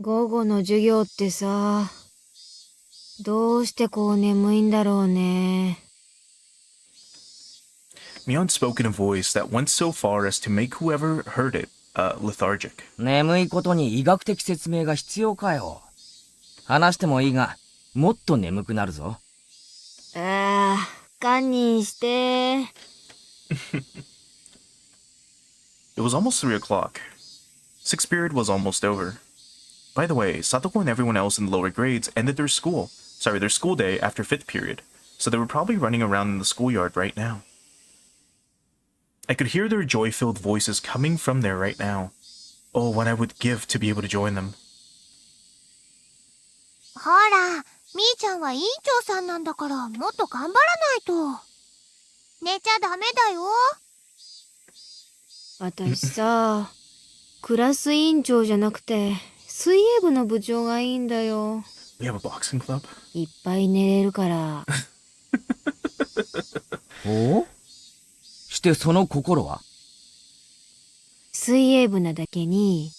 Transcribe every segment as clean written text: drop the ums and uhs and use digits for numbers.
午後の授業ってさ、どうしてこう眠いんだろうね。Mion spoke in a voice that went so far as to make whoever heard it, lethargic. 眠いことに医学的説明が必要かよ。話してもいいが、もっと眠くなるぞ。堪忍して。It was almost 3 o'clock. Sixth period was almost over. By the way, Satoko and everyone else in the lower grades ended their school day after 5th period, so they were probably running around in the schoolyard right now. I could hear their joy-filled voices coming from there right now. Oh, what I would give to be able to join them. ほら、みーちゃんは委員長さんなんだから、もっと頑張らないと。寝ちゃダメだよ。私さ、クラス委員長じゃなくて、水泳部の部長がいいんだよ。We have a boxing club? いっぱい寝れるから。お？してその心は？水泳部なだけに、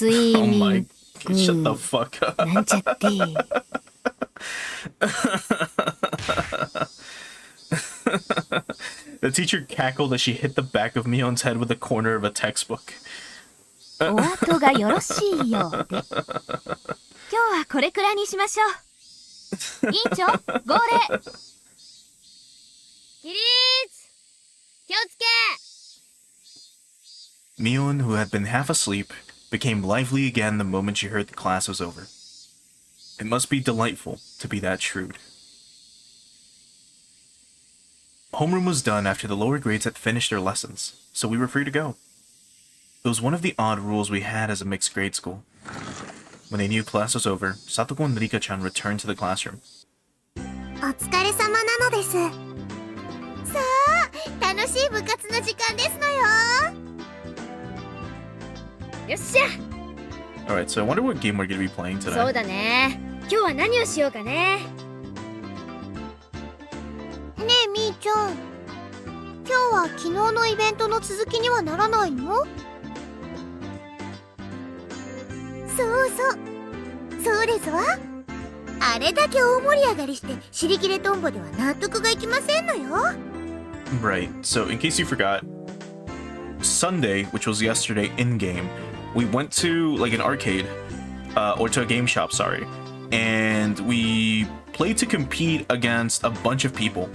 睡眠、Shut the fuck up. なんちゃって。The teacher cackled as she hit the back of Mion's head with the corner of a textbook. お後がよろしいようで。今日はこれくらいにしましょう。委員長、号令。起立。気をつけ。Mion, who had been half asleep, became lively again the moment she heard the class was over. It must be delightful to be that shrewd. Homeroom was done after the lower grades had finished their lessons, so we were free to go. It was one of the odd rules we had as a mixed grade school. When they knew class was over, Satoko and Rika-chan returned to the classroom. お疲れ様なのです。さあ、楽しい部活の時間ですのよ。よっしゃ。Alright, so I wonder what game we're going to be playing today. そうだね。今日は何をしようかね。ねえ、みーちゃん。今日は昨日のイベントの続きにはならないの？そうそう。そうですわ。あれだけ大盛り上がりして、尻切れトンボでは納得がいきませんのよ。Right, so in case you forgot, Sunday, which was yesterday in-game, we went to like an arcade, or to a game shop, sorry, and we played to compete against a bunch of people.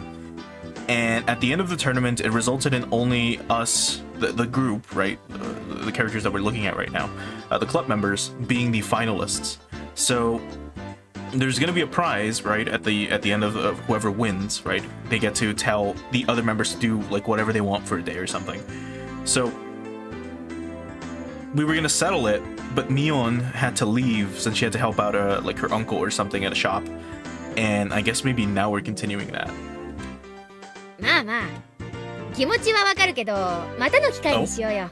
And at the end of the tournament, it resulted in only us, the group, right, the characters that we're looking at right now, the club members being the finalists. So there's gonna be a prize, right, at the end of whoever wins, right? They get to tell the other members to do like whatever they want for a day or something. So we were gonna settle it, but Mion had to leave since she had to help out like her uncle or something at a shop. And I guess maybe now we're continuing that. まあまあ、気持ちはわかるけど、またの機会にしようよ。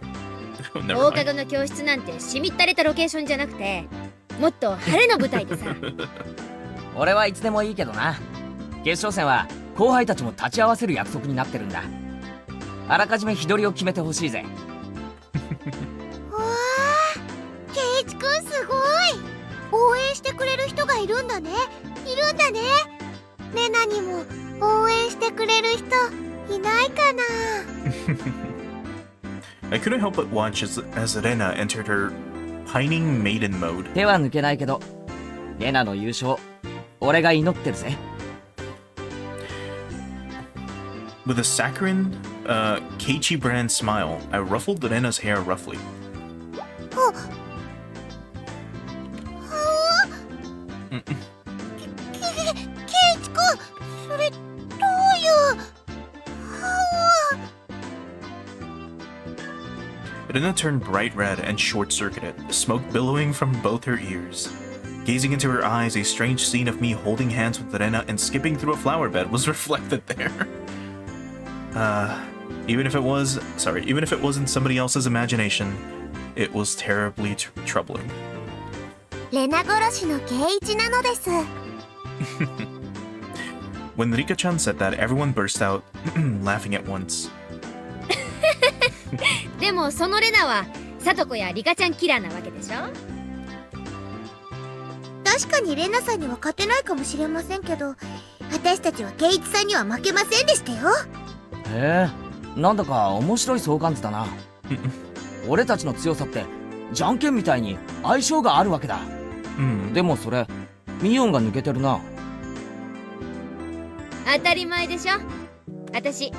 放課後の教室なんてしみったれたロケーションじゃなくて、もっと晴れの舞台でさ。俺はいつでもいいけどな。決勝戦は後輩たちも立ち会わせる約束になってるんだ。あらかじめ日取りを決めてほしいぜ。わあ、ケイチくんすごい。応援してくれる人がいるんだね。いるんだね。レナにも応援してくれる人いないかな。I couldn't help but watch as Rena entered her pining maiden mode. 手は抜けないけど、レナの優勝、俺が祈ってるぜ。With a saccharine, Keiichi brand smile, I ruffled Rena's hair roughly. ケイチくん、それどういう。Rena turned bright red and short-circuited, smoke billowing from both her ears. Gazing into her eyes, a strange scene of me holding hands with Rena and skipping through a flower bed was reflected there. Even if it wasn't somebody else's imagination, it was terribly troubling. レナ殺しのケイチなのです。When Rika-chan said that, everyone burst out, laughing at once. でもそのレナはサトコやリカちゃんキラーなわけでしょ。確かにレナさんには勝てないかもしれませんけど、私たちはケイイチさんには負けませんでしたよ。へえ、なんだか面白い相関図だな。俺たちの強さってじゃんけんみたいに相性があるわけだ。でもそれミオンが抜けてるな。当たり前でしょ。私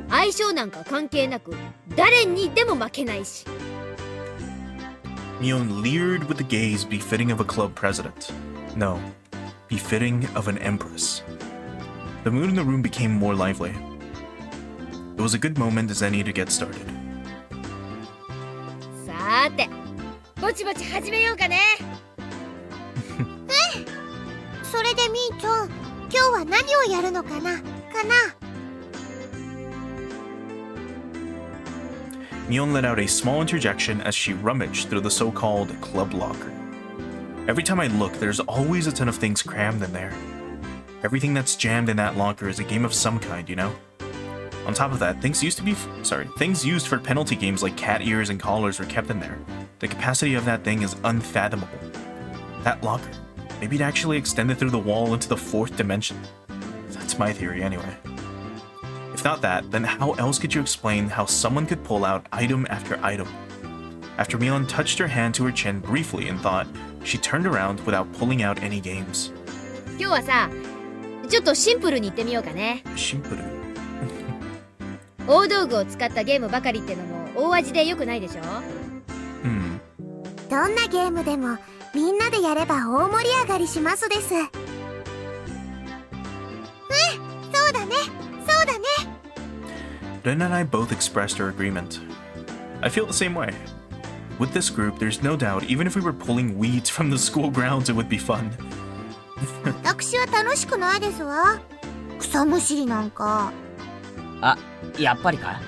相性なんか関係なく誰にでも負けないし。 Mion leered with a gaze befitting of a club president. No, befitting of an empress. The mood in the room became more lively. It was a good moment as any to get started. さーて、ぼちぼち始めようかね。それでみーちゃん、今日は何をやるのかなMion let out a small interjection as she rummaged through the so-called club locker. Every time I look, there's always a ton of things crammed in there. Everything that's jammed in that locker is a game of some kind, you know? On top of that, things used for penalty games like cat ears and collars were kept in there. The capacity of that thing is unfathomable. That locker, maybe it actually extended through the wall into the fourth dimension. That's my theory anyway. If not that, then how else could you explain how someone could pull out item after item? After Mion touched her hand to her chin briefly in thought, she turned around without pulling out any games. 今日はさ、ちょっとシンプルにいってみようかね。 Shimperu. 大道具を使ったゲームばかりってのも大味でよくないでしょ。どんなゲームでもみんなでやれば大盛り上がりしますです。そうだね。 Ren and I both expressed our agreement. I feel the same way. With this group, there's no doubt, even if we were pulling weeds from the school grounds, it would be fun. 私は楽しくないですわ。草むしりなんか。あ、やっぱりか。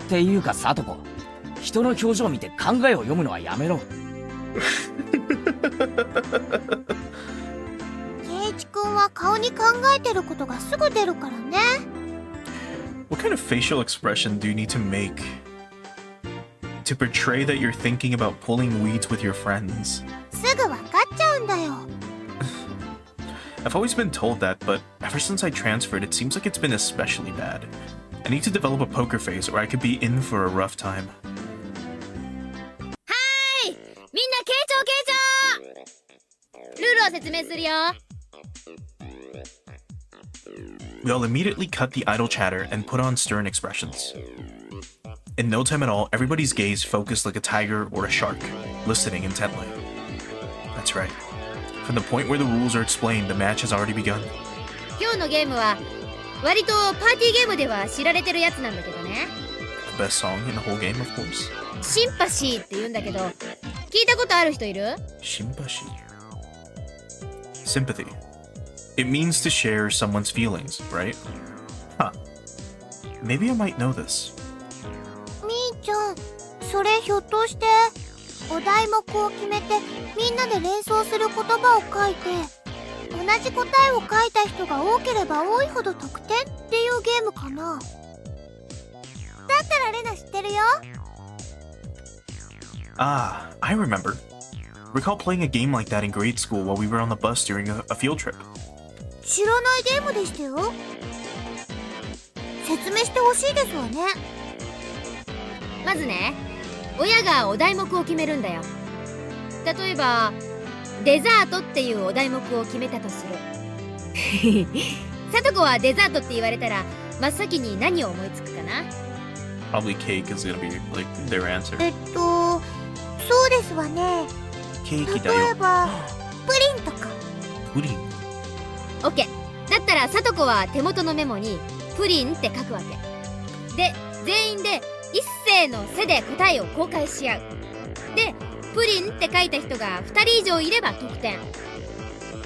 っていうかサトコ、人の表情を見て考えを読むのはやめろ。ケイイチくんは顔に考えてることがすぐ出るからね。What kind of facial expression do you need to make to portray that you're thinking about pulling weeds with your friends? すぐわかっちゃうんだよ。I've always been told that, but ever since I transferred, it seems like it's been especially bad. I need to develop a poker face or I could be in for a rough time. みんな傾聴。ルールを説明するよ。 We all immediately cut the idle chatter and put on stern expressions. In no time at all, everybody's gaze focused like a tiger or a shark, listening intently. That's right. From the point where the rules are explained, the match has already begun. 今日のゲームは割とパーティーゲームでは知られてるやつなんだけどね。 The best song in the whole game, of course. シンパシーって言うんだけど、聞いたことある人いる？ Shimbashi. Sympathy. It means to share someone's feelings, right? Huh. Maybe I might know this. みーちゃん、それひょっとしてお題目を決めてみんなで連想する言葉を書いて同じ答えを書いた人が多ければ多いほど得点っていうゲームかな。だったらレナ知ってるよ。 Ah, I remember. Recall playing a game like that in grade school while we were on the bus during a field trip. 知らないゲームでしたよ。説明してほしいですわね。まずね、親がお題目を決めるんだよ。例えばデザートっていうお題目を決めたとする。さとこはデザートって言われたら真っ先に何を思いつくかな？ Probably cake is gonna be like their answer. そうですわね。ケーキだよ。例えばプリンとか。プリン。オッケー。だったらさとこは手元のメモにプリンって書くわけで、全員で一斉の背で答えを公開し合う。で、プリンって書いた人が2人以上いれば得点。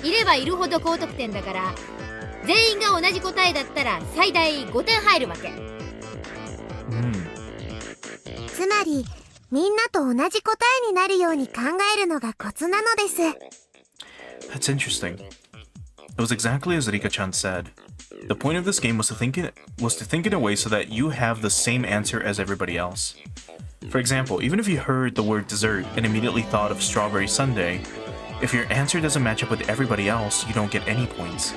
いればいるほど高得点だから、全員が同じ答えだったら最大5点入るわけ。つまりみんなと同じ答えになるように考えるのがコツなのです。 That's interesting. It was exactly as Rika-chan said. The point of this game was to think in a way so that you have the same answer as everybody else. For example, even if you heard the word dessert and immediately thought of strawberry sundae, If your answer doesn't match up with everybody else, you don't get any points.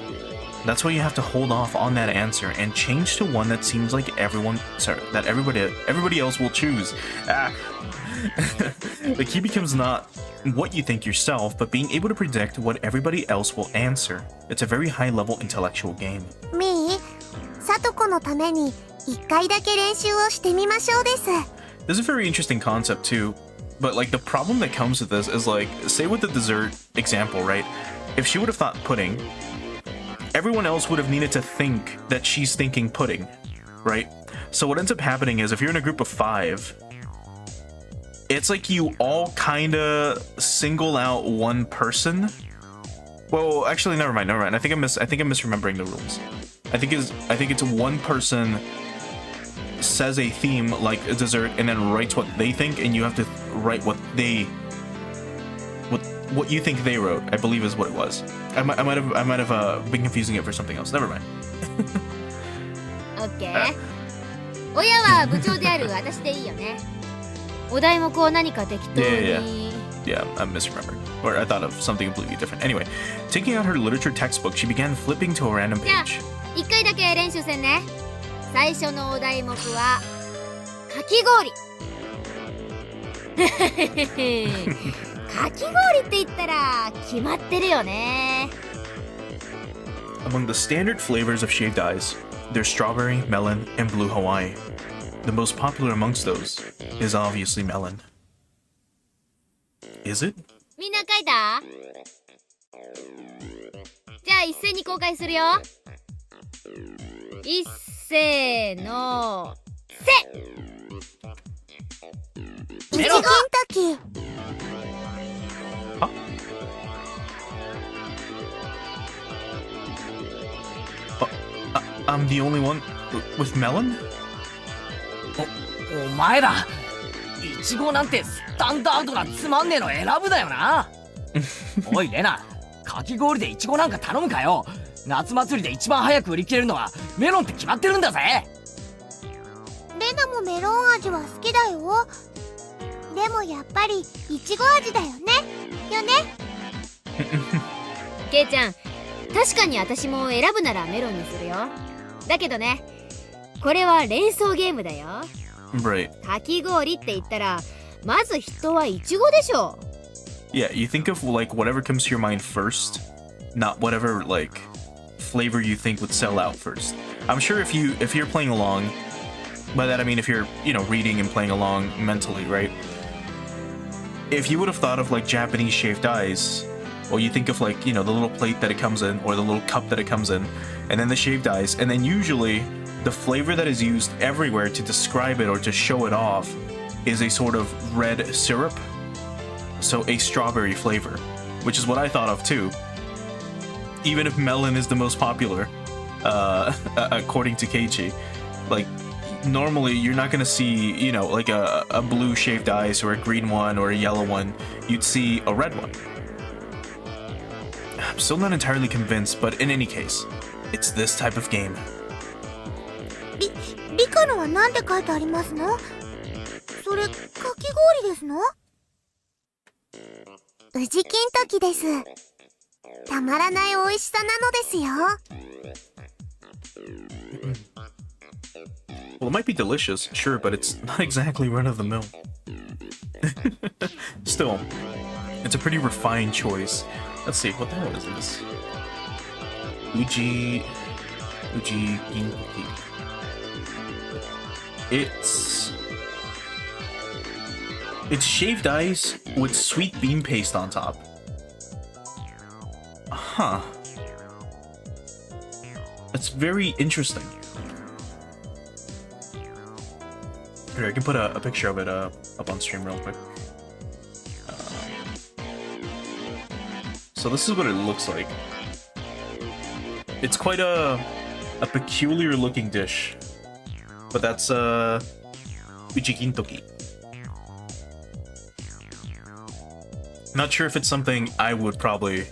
That's why you have to hold off on that answer and change to one that seems like everybody else will choose. The key becomes not what you think yourself, but being able to predict what everybody else will answer. It's a very high-level intellectual game. みー、さとこのために一回だけ練習をしてみましょうです。This is a very interesting concept too, but like the problem that comes with this is like, say with the dessert example, right? If she would have thought pudding, everyone else would have needed to think that she's thinking pudding, right? So what ends up happening is if you're in a group of 5, it's like you all kind of single out one person. Well, actually, never mind. I think I'm misremembering the rules. I think it's one person says a theme like a dessert and then writes what they think, and you have to write what you think they wrote. I believe is what it was. I might have been confusing it for something else. Never mind. Okay. 親は部長である私でいいよね。お題目を何か適当に。Yeah, I'm misremembering. Or I thought of something completely different. Anyway, taking out her literature textbook, she began flipping to a random page. 一回だけ練習せんね。最初のお題目はかき氷。かき氷って言ったら決まってるよね。Among the standard flavors of shaved ice, there's strawberry, melon, and blue Hawaii. The most popular amongst those is obviously melon. Is it? みんな書いた？じゃあ一斉に公開するよ。一斉のせ！一銀時。I'm the only one with melon? お前らイチゴなんてスタンダードなつまんねえの選ぶだよな。おいレナ、かき氷でイチゴなんか頼むかよ。夏祭りで一番早く売り切れるのはメロンって決まってるんだぜ。レナもメロン味は好きだよ。でもやっぱりイチゴ味だよね。よね。ケイちゃん、確かに私も選ぶならメロンにするよ。だけどね、これは連想ゲームだよ。Right. かき氷って言ったらまず人はイチゴでしょ。Yeah, you think of like whatever comes to your mind first, not whatever like flavor you think would sell out first. I'm sure if you're playing along, by that I mean if you're, reading and playing along mentally, right? If you would have thought of like Japanese shaved ice, well, you think of like, the little plate that it comes in or the little cup that it comes in, and then the shaved ice, and then usually the flavor that is used everywhere to describe it or to show it off is a sort of red syrup. So a strawberry flavor, which is what I thought of too. Even if melon is the most popular, according to Keiichi, like normally you're not gonna see, like a blue shaved ice or a green one or a yellow one. You'd see a red one. I'm still not entirely convinced, but in any case, it's this type of game. 理科のは何て書いてありますの？それかき氷ですの？宇治金時です。たまらない美味しさなのですよ。Well, it might be delicious, sure, but it's not exactly run of the mill. Still, it's a pretty refined choice. Let's see, what the hell is this? Uji Gintoki. It's shaved ice with sweet bean paste on top. Huh. That's very interesting. Here, I can put a picture of it up on stream real quick. So this is what it looks like. It's quite a peculiar looking dish. But that's Ujigintoki. Not sure if it's something I would probably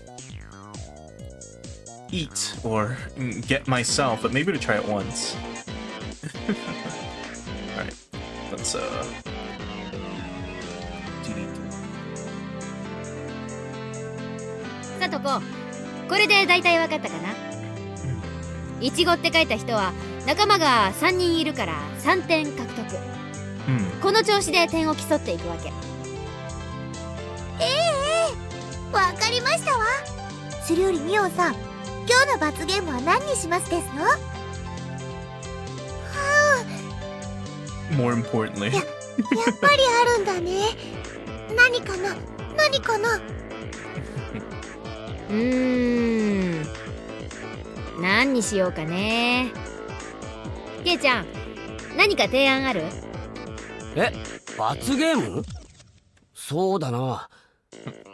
eat or get myself, but maybe to try it once. Alright, let's とこ。これで大体わかったかな。いちごって書いた人は仲間が3人いるから3点獲得。この調子で点を競っていくわけ。わかりましたわ。それよりミオンさん、今日の罰ゲームは何にしますですの？ More importantly. やっぱりあるんだね。何かな？何かな？何にしようかね。ケイちゃん、何か提案ある？罰ゲーム？そうだな。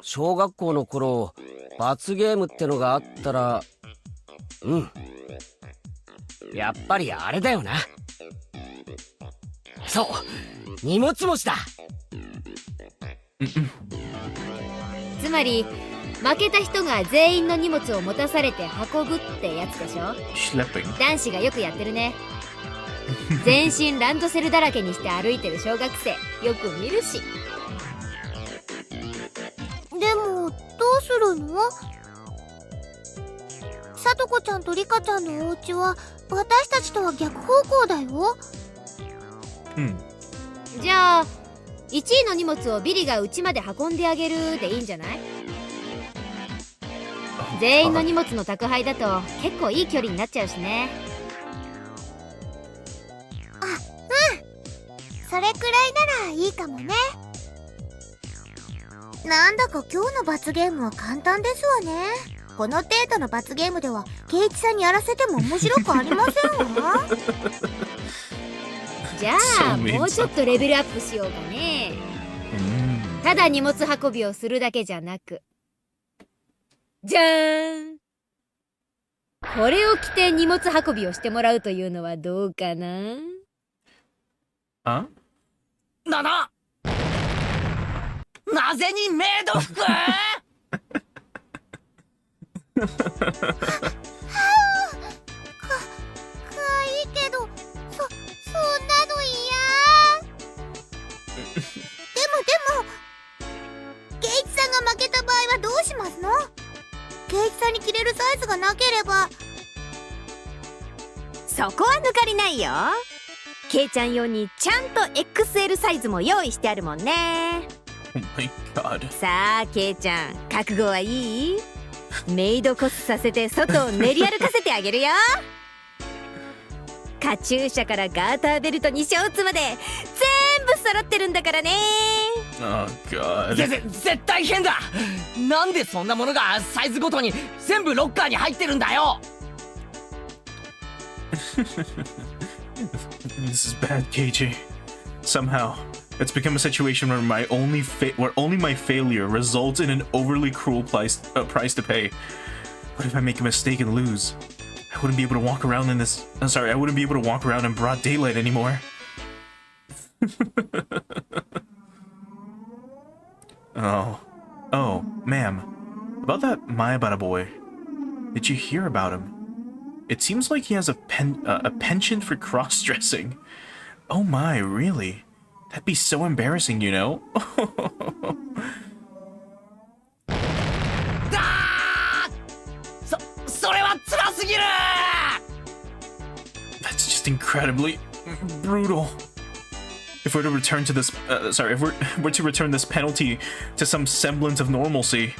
小学校の頃、罰ゲームってのがあったら、やっぱりあれだよな。そう、荷物持ちだ。つまり負けた人が全員の荷物を持たされて運ぶってやつでしょ。Schlepping. 男子がよくやってるね。全身ランドセルだらけにして歩いてる小学生よく見るし。でもどうするの？さとこちゃんとリカちゃんのお家は私たちとは逆方向だよ。じゃあ1位の荷物をビリが家まで運んであげるでいいんじゃない？全員の荷物の宅配だと結構いい距離になっちゃうしね。それくらいならいいかもね。なんだか今日の罰ゲームは簡単ですわね。この程度の罰ゲームではケイチさんにやらせても面白くありませんわ。じゃあもうちょっとレベルアップしようかね。ただ荷物運びをするだけじゃなく、じゃーん、これを着て荷物運びをしてもらうというのはどうかな？なぜにメイド服？かわいいけど、そんなの嫌。でもケイチさんが負けた場合はどうしますの？ケイチさんに着れるサイズがなければ。そこは抜かりないよ。ケイちゃん用にちゃんと XL サイズも用意してあるもんね。Oh my god. さあケイちゃん、覚悟はいい？メイドコスさせて外を練り歩かせてあげるよ。カチューシャからガーターベルトにショーツまで全部揃ってるんだからね。 Oh god. 絶対変だ。なんでそんなものがサイズごとに全部ロッカーに入ってるんだよ。This is bad, KJ. Somehow, it's become a situation where only my failure results in an overly cruel price to pay. What if I make a mistake and lose? I wouldn't be able to walk around in this. I wouldn't be able to walk around in broad daylight anymore. Oh, ma'am. About that Maebara boy. Did you hear about him? It seems like he has a penchant for cross-dressing. Oh my, really? That'd be so embarrassing, you know? That's just incredibly brutal. If we're to return to this, if we're to return this penalty to some semblance of normalcy,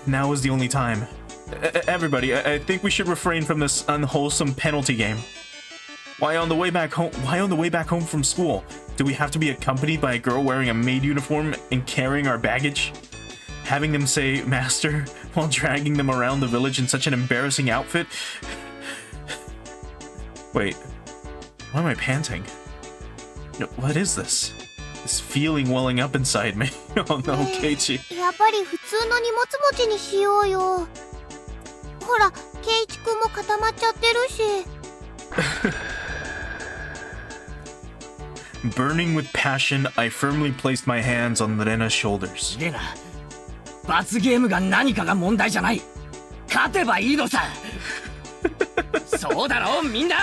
now is the only time. Everybody, I think we should refrain from this unwholesome penalty game. Why on the way back home from school, do we have to be accompanied by a girl wearing a maid uniform and carrying our baggage? Having them say "Master" while dragging them around the village in such an embarrassing outfit? Wait, why am I panting? What is this? This feeling welling up inside me. Oh no, Keiichi. やっぱり普通の荷物持ちにしようよ。ほら、ケイチくんも固まっちゃってるし。Burning with passion, I firmly placed my hands on Rena's shoulders. レナ、罰ゲームが何かが問題じゃない。勝てばいいのさ。そうだろ、みんな。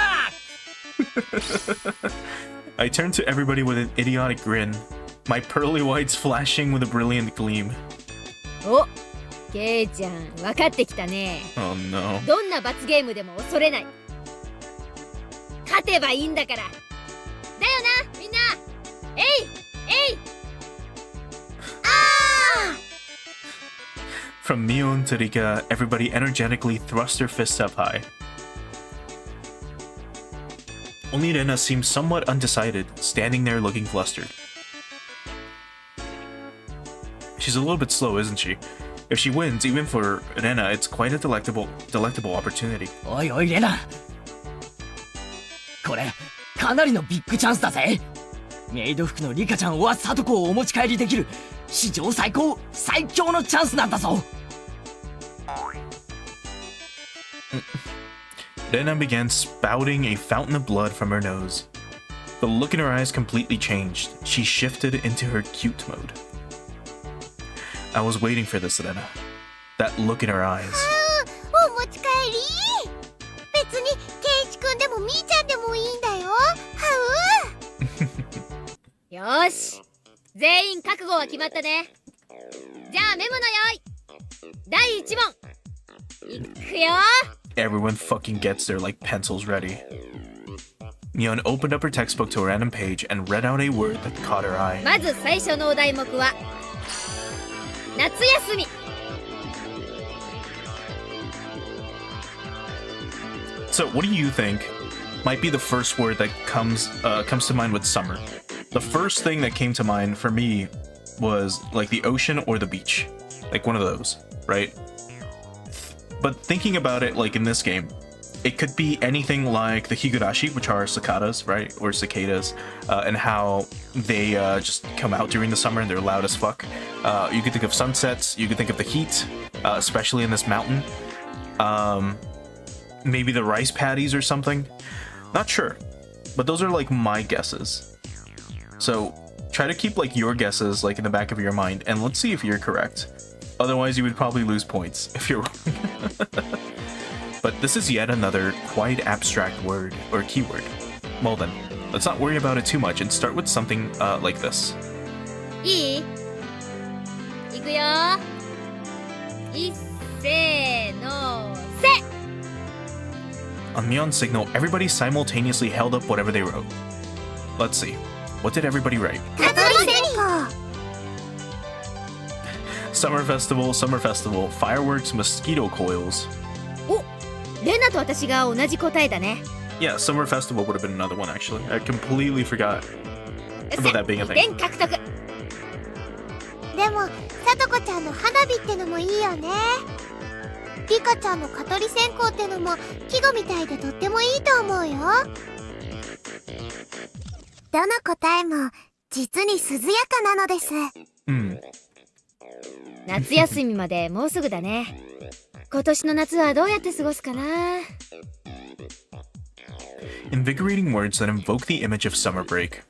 I turned to everybody with an idiotic grin, my pearly whites flashing with a brilliant gleam. お、ケイちゃん、分かってきたね。Oh no. どんな罰ゲームでも恐れない。勝てばいいんだから。だよな、みんな。えいえい。From Mion to Rika, everybody energetically thrust their fists up high. Only Rena seems somewhat undecided, standing there looking flustered. She's a little bit slow, isn't she? If she wins, even for Rena, it's quite a delectable opportunity. おいおいレナ、これかなりのビッグチャンスだぜ。メイド服のリカちゃんはサトコをお持ち帰りできる史上最強のチャンスなんだぞ。Rena began spouting a fountain of blood from her nose. The look in her eyes completely changed. She shifted into her cute mode. I was waiting for this, Rena. That look in her eyes. お持ち帰り。別にケイチくんでもみーちゃんでもいいんだよ。よーし、全員覚悟は決まったね。じゃあメモの用意。第1問いくよ。 Everyone fucking gets their like pencils ready. Mion opened up her textbook to a random page and read out a word that caught her eye. まず最初のお題目は夏休み。 So, what do you think might be the first word that comes to mind with summer? The first thing that came to mind for me was like the ocean or the beach, like one of those, right? But thinking about it, like in this game, it could be anything like the Higurashi, which are cicadas, right? Or cicadas, and how they just come out during the summer and they're loud as fuck. You could think of sunsets, you could think of the heat, especially in this mountain. Maybe the rice paddies or something. Not sure, but those are like my guesses. So try to keep like your guesses like in the back of your mind, and let's see if you're correct. Otherwise, you would probably lose points if you're wrong. But this is yet another quite abstract word or keyword. Well then, let's not worry about it too much and start with something like this. いい？いくよ。いっせーのせ。 On Mion's signal, everybody simultaneously held up whatever they wrote. Let's see. What did everybody write? 蚊取り線香。 Summer festival, fireworks, mosquito coils. お、レナと私が同じ答えだね。 Yeah, summer festival would have been another one actually. I completely forgot about that being a 2 thing. 点獲得。でもさとこちゃんの花火ってのもいいよね。リカちゃんの蚊取り線香ってのも季語みたいでとってもいいと思うよ。どの答えも実に涼やかなのです。夏休みまでもうすぐだね。今年の夏はどうやって過ごすかな。 Invigorating words that invoke the image of summer break.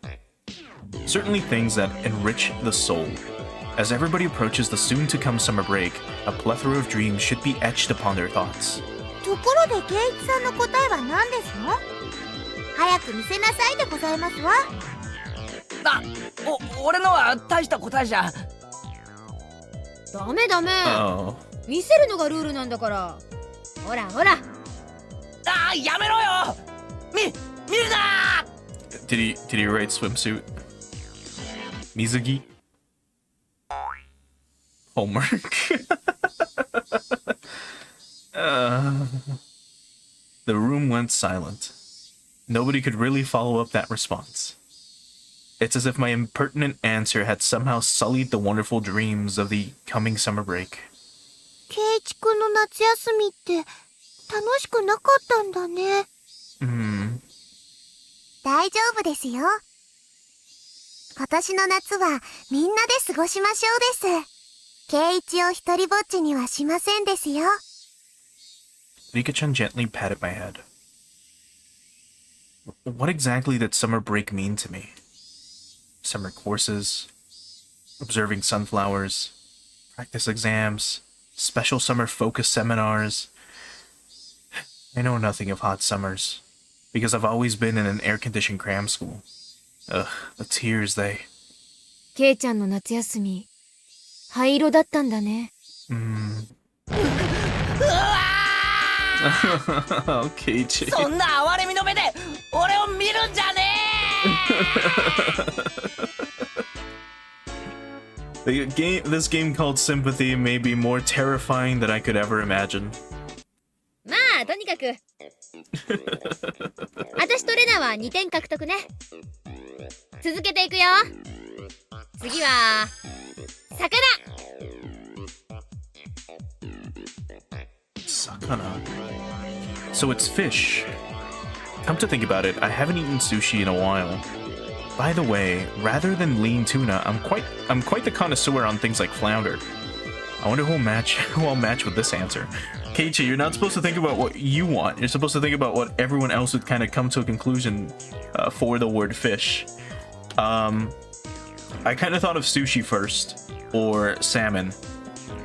Certainly things that enrich the soul. As everybody approaches the soon-to-come summer break, a plethora of dreams should be etched upon their thoughts. ところでケイチさんの答えは何ですの？早く見せなさいでございますわ。俺のは大した答えじゃ。ダメダメ。 Oh. 見せるのがルールなんだから。ほらほら。やめろよ。見るな。 Did he write swimsuit? Mizugi? Homework. The room went silent. Nobody could really follow up that response. It's as if my impertinent answer had somehow sullied the wonderful dreams of the coming summer break. ケイチくんの夏休みって楽しくなかったんだね。大丈夫ですよ。今年の夏はみんなで過ごしましょうです。ケイチを一人ぼっちにはしませんですよ。 Rika-chan gently patted my head. What exactly did summer break mean to me? Summer courses, observing sunflowers, practice exams, special summer focus seminars. I know nothing of hot summers, because I've always been in an air-conditioned cram school. Ugh, the tears, they... ケイちゃんの夏休み、灰色だったんだね。Keiichi. そんな哀れみの目で俺を見るんじゃね This game called Sympathy may be more terrifying than I could ever imagine. まあとにかく私とレナは2点獲得ね。続けていくよ。次は魚。 Sakana. So it's fish. Come to think about it, I haven't eaten sushi in a while. By the way, rather than lean tuna, I'm quite the connoisseur on things like flounder. I wonder who I'll match with this answer. Keiichi, you're not supposed to think about what you want. You're supposed to think about what everyone else would kind of come to a conclusion for the word fish. I kind of thought of sushi first, or salmon.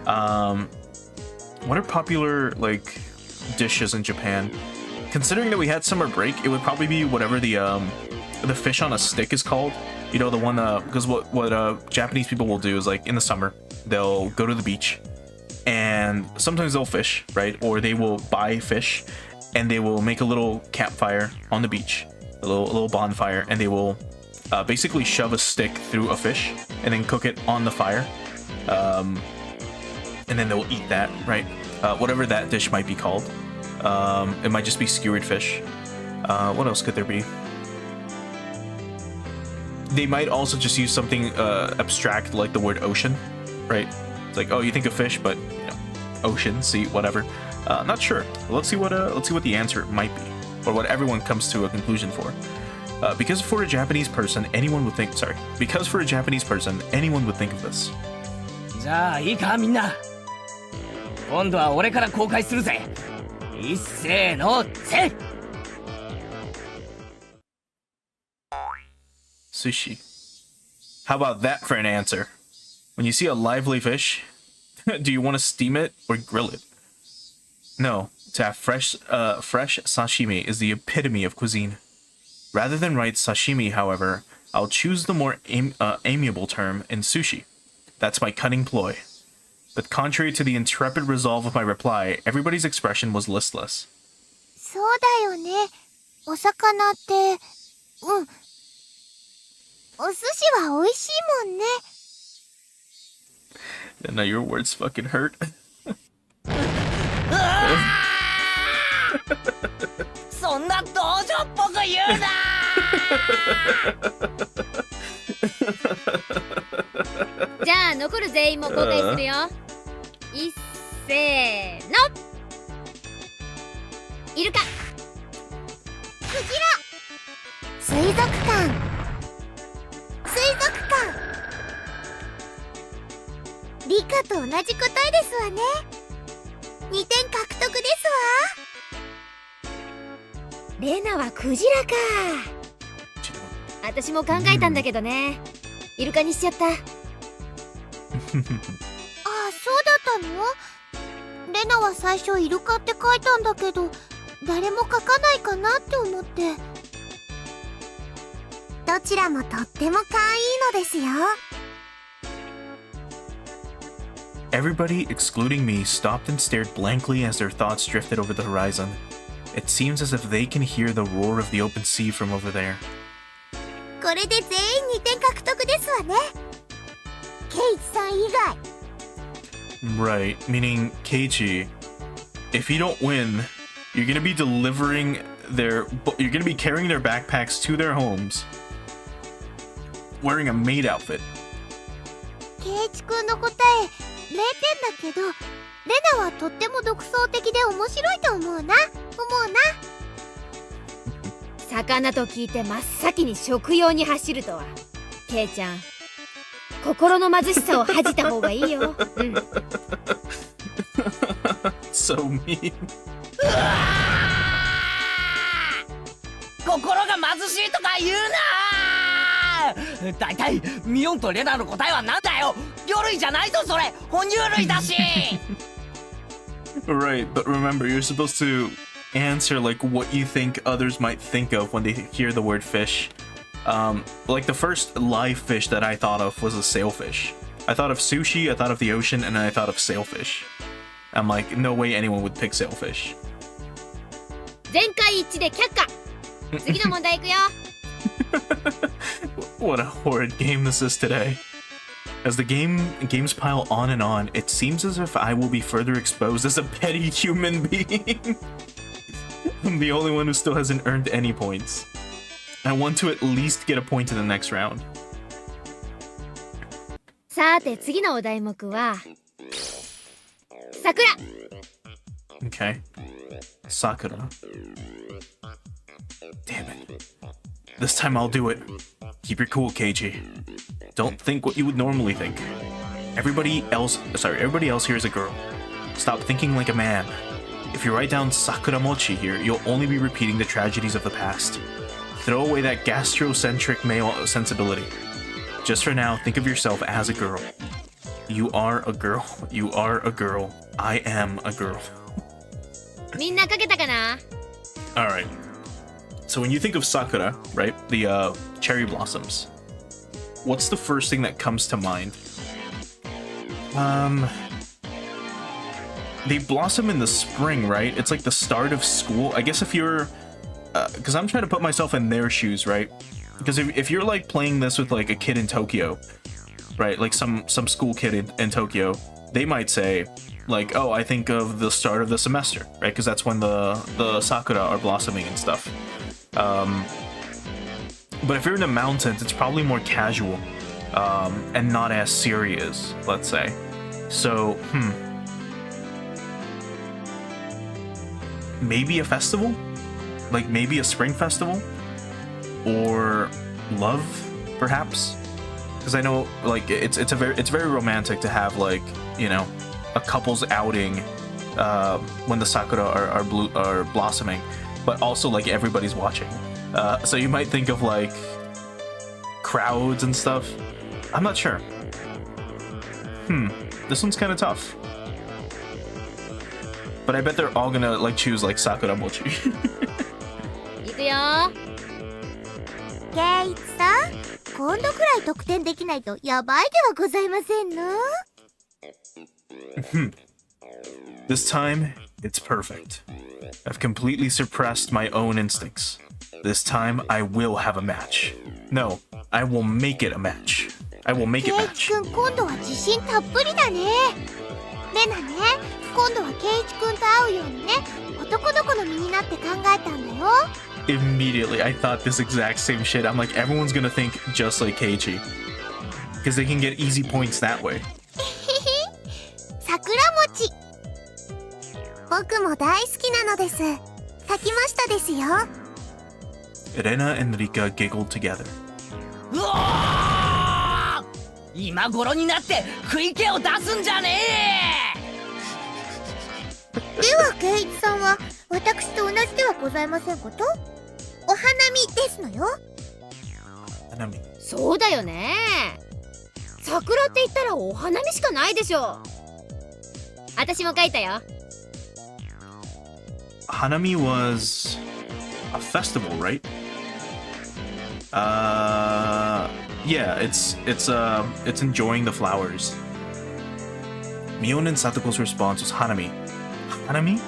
What are popular like dishes in Japan? Considering that we had summer break, it would probably be whatever the fish on a stick is called. You know, the one because what Japanese people will do is like in the summer they'll go to the beach and sometimes they'll fish, right? Or they will buy fish and they will make a little campfire on the beach, a little bonfire, and they will basically shove a stick through a fish and then cook it on the fire. And then they'll eat that, right? Whatever that dish might be called. It might just be skewered fish. What else could there be? They might also just use something abstract like the word ocean, right? It's like, oh, you think of fish, but you know, ocean, sea, whatever. Not sure. Let's see what the answer might be, or what everyone comes to a conclusion for. Because for a Japanese person, anyone would think of this. じゃあいいかみんな。今度は俺から公開するぜ。一斉のせ。 Sushi. How about that for an answer? When you see a lively fish, do you want to steam it or grill it? No, to have fresh sashimi is the epitome of cuisine. Rather than write sashimi, however, I'll choose the more amiable term in sushi. That's my cunning ploy. But contrary to the intrepid resolve of my reply, everybody's expression was listless. そうだよね。お魚って、お寿司は美味しいもんね。 And now your words fucking hurt. そんな道場っぽく言うな。じゃあ残る全員も公開するよ。いっせーの。イルカ。クジラ。水族館。水族館。理科と同じ答えですわね。2点獲得ですわ。レナはクジラか。私も考えたんだけどね。イルカにしちゃった。ああ、そうだったの？レナは最初イルカって書いたんだけど、誰も書かないかなって思って。どちらもとっても可愛いのですよ。Everybody, excluding me, stopped and stared blankly as their thoughts drifted over the horizon. It seems as if they can hear the roar of the open sea from over there. これで全員2点獲得ですわね。ケイチさん以外。Right, meaning Keiichi, if you don't win, you're gonna be you're gonna be carrying their backpacks to their homes, wearing a maid outfit. ケイチくんの答え0点だけど、レナはとっても独創的で面白いと思うな。魚と聞いて真っ先に食用に走るとは。ケイちゃん、心の貧しさを恥じた方がいいよ。So mean. 心が貧しいとか言うな。だいたいミオンとレナの答えはなんだよ。魚類じゃないぞそれ。哺乳類だし。Right, but remember, you're supposed to answer like what you think others might think of when they hear the word fish. Like the first live fish that I thought of was a sailfish. I thought of sushi, I thought of the ocean, and then I thought of sailfish. I'm like, no way anyone would pick sailfish. 全会一致で却下。次の問題いくよ。What a horrid game this is today. As the games pile on and on, it seems as if I will be further exposed as a petty human being. I'm the only one who still hasn't earned any points. I want to at least get a point in the next round. さて次のお題目は桜。 Okay. Sakura. Damn it. This time I'll do it. Keep your cool, Keiji. Don't think what you would normally think. Everybody else here is a girl. Stop thinking like a man. If you write down Sakura Mochi here, you'll only be repeating the tragedies of the past. Throw away that gastrocentric male sensibility. Just for now, think of yourself as a girl. You are a girl. You are a girl. I am a girl. みんな書けたかな？ Alright. So when you think of Sakura, right? The cherry blossoms. What's the first thing that comes to mind? They blossom in the spring, right? It's like the start of school. I guess if you're... Because I'm trying to put myself in their shoes, right? Because if you're like playing this with like a kid in Tokyo, right? Like some school kid in Tokyo, they might say like, oh, I think of the start of the semester, right? Because that's when the sakura are blossoming and stuff. But if you're in the mountains, it's probably more casual and not as serious, let's say. So, maybe a festival? Like maybe a spring festival? Or love, perhaps? Because I know, like, it's very romantic to have, like, you know, a couple's outing when the sakura are blossoming, but also like everybody's watching. So you might think of like crowds and stuff. I'm not sure. This one's kind of tough. But I bet they're all gonna like choose like Sakura Mochi. いくよ。ケイチさん、今度くらい得点できないとやばいではございませんの？ This time, it's perfect. I've completely suppressed my own instincts. This time, I will have a match. No, I will make it a match. I will make it ケイ match. チくん、今度は自信たっぷりだね。レナね、今度はケイチくんと会うようにね、男の子の身になって考えたんだよ。Immediately, I thought this exact same shit. I'm like, everyone's gonna think just like Keiichi. Because they can get easy points that way. 桜餅。僕も大好きなのです。書きましたですよ。Rena and Rika giggled together. うわー！今頃になって食い気を出すんじゃねではケイチさんは私と同じではございませんこと？お花見ですのよ。Hanami. そうだよね。桜って言ったらお花見しかないでしょ。私も書いたよ。Hanami was a festival, right? Yeah, it's enjoying the flowers. Mion and Satoko's response was Hanami. Hanami?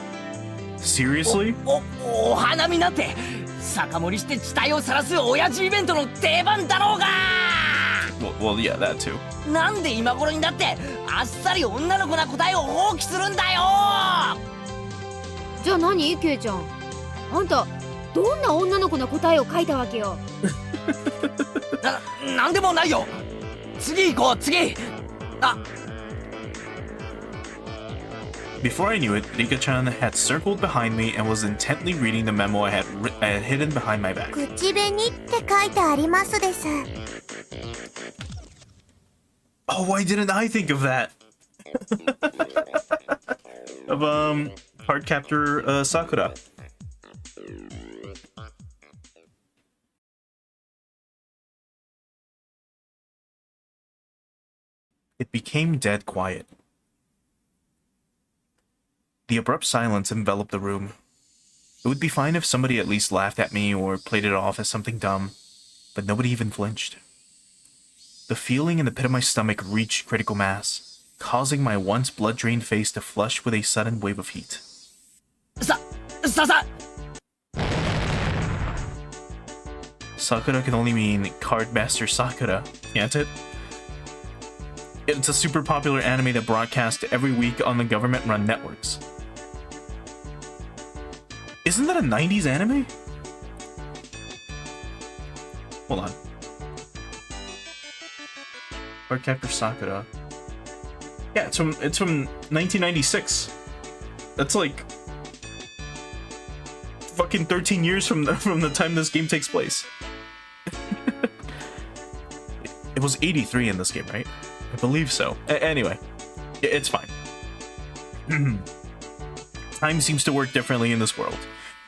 Seriously? お花見なんて酒盛りして地帯を晒す親父イベントの定番だろうが Well, yeah, that too. なんで今頃になってあっさり女の子な答えを放棄するんだよじゃあ何ケイちゃん。あんたどんな女の子の答えを書いたわけよ。なんでもないよ。次行こう次。あ。 Before I knew it, Rika-chan had circled behind me and was intently reading the memo I had hidden behind my back. 口紅って書いてありますです。 Oh, why didn't I think of that? Of Cardcaptor Sakura. It became dead quiet. The abrupt silence enveloped the room. It would be fine if somebody at least laughed at me or played it off as something dumb, but nobody even flinched. The feeling in the pit of my stomach reached critical mass, causing my once blood-drained face to flush with a sudden wave of heat. Sakura can only mean Card Master Sakura, can't it? It's a super popular anime that broadcasts every week on the government-run networks. Isn't that a 90s anime? Hold on. Card Captor Sakura. Yeah, it's from 1996. That's like fucking 13 years from the time this game takes place. It was 83 in this game, right? I believe so. Anyway, it's fine. Time seems to work differently in this world.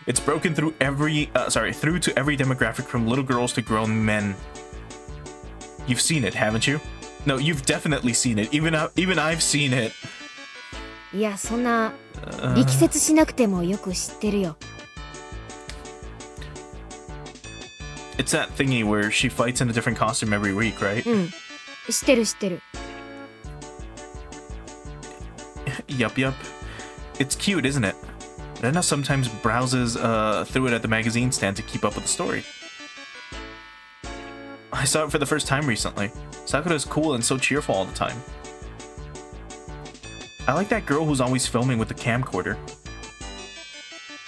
It's broken through through to every demographic, from little girls to grown men. You've seen it, haven't you? No, you've definitely seen it. Even I've seen it. いや、そんな力説しなくてもよく知ってるよ。It's that thingy where she fights in a different costume every week, right? うん。知ってる知ってる。Yup. It's cute, isn't it? Rena sometimes browses through it at the magazine stand to keep up with the story. I saw it for the first time recently. Sakura is cool and so cheerful all the time. I like that girl who's always filming with the camcorder.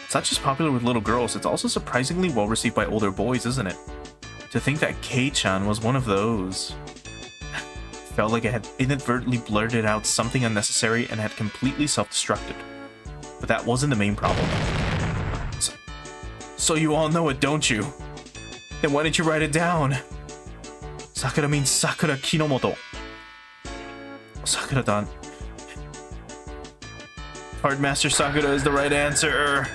It's not just popular with little girls, it's also surprisingly well received by older boys, isn't it? To think that Kei-chan was one of those. Felt like I had inadvertently blurted out something unnecessary and had completely self-destructed. But that wasn't the main problem. So you all know it, don't you? Then why didn't you write it down? Sakura means Sakura Kinomoto. Sakura-dan. Cardmaster Sakura is the right answer.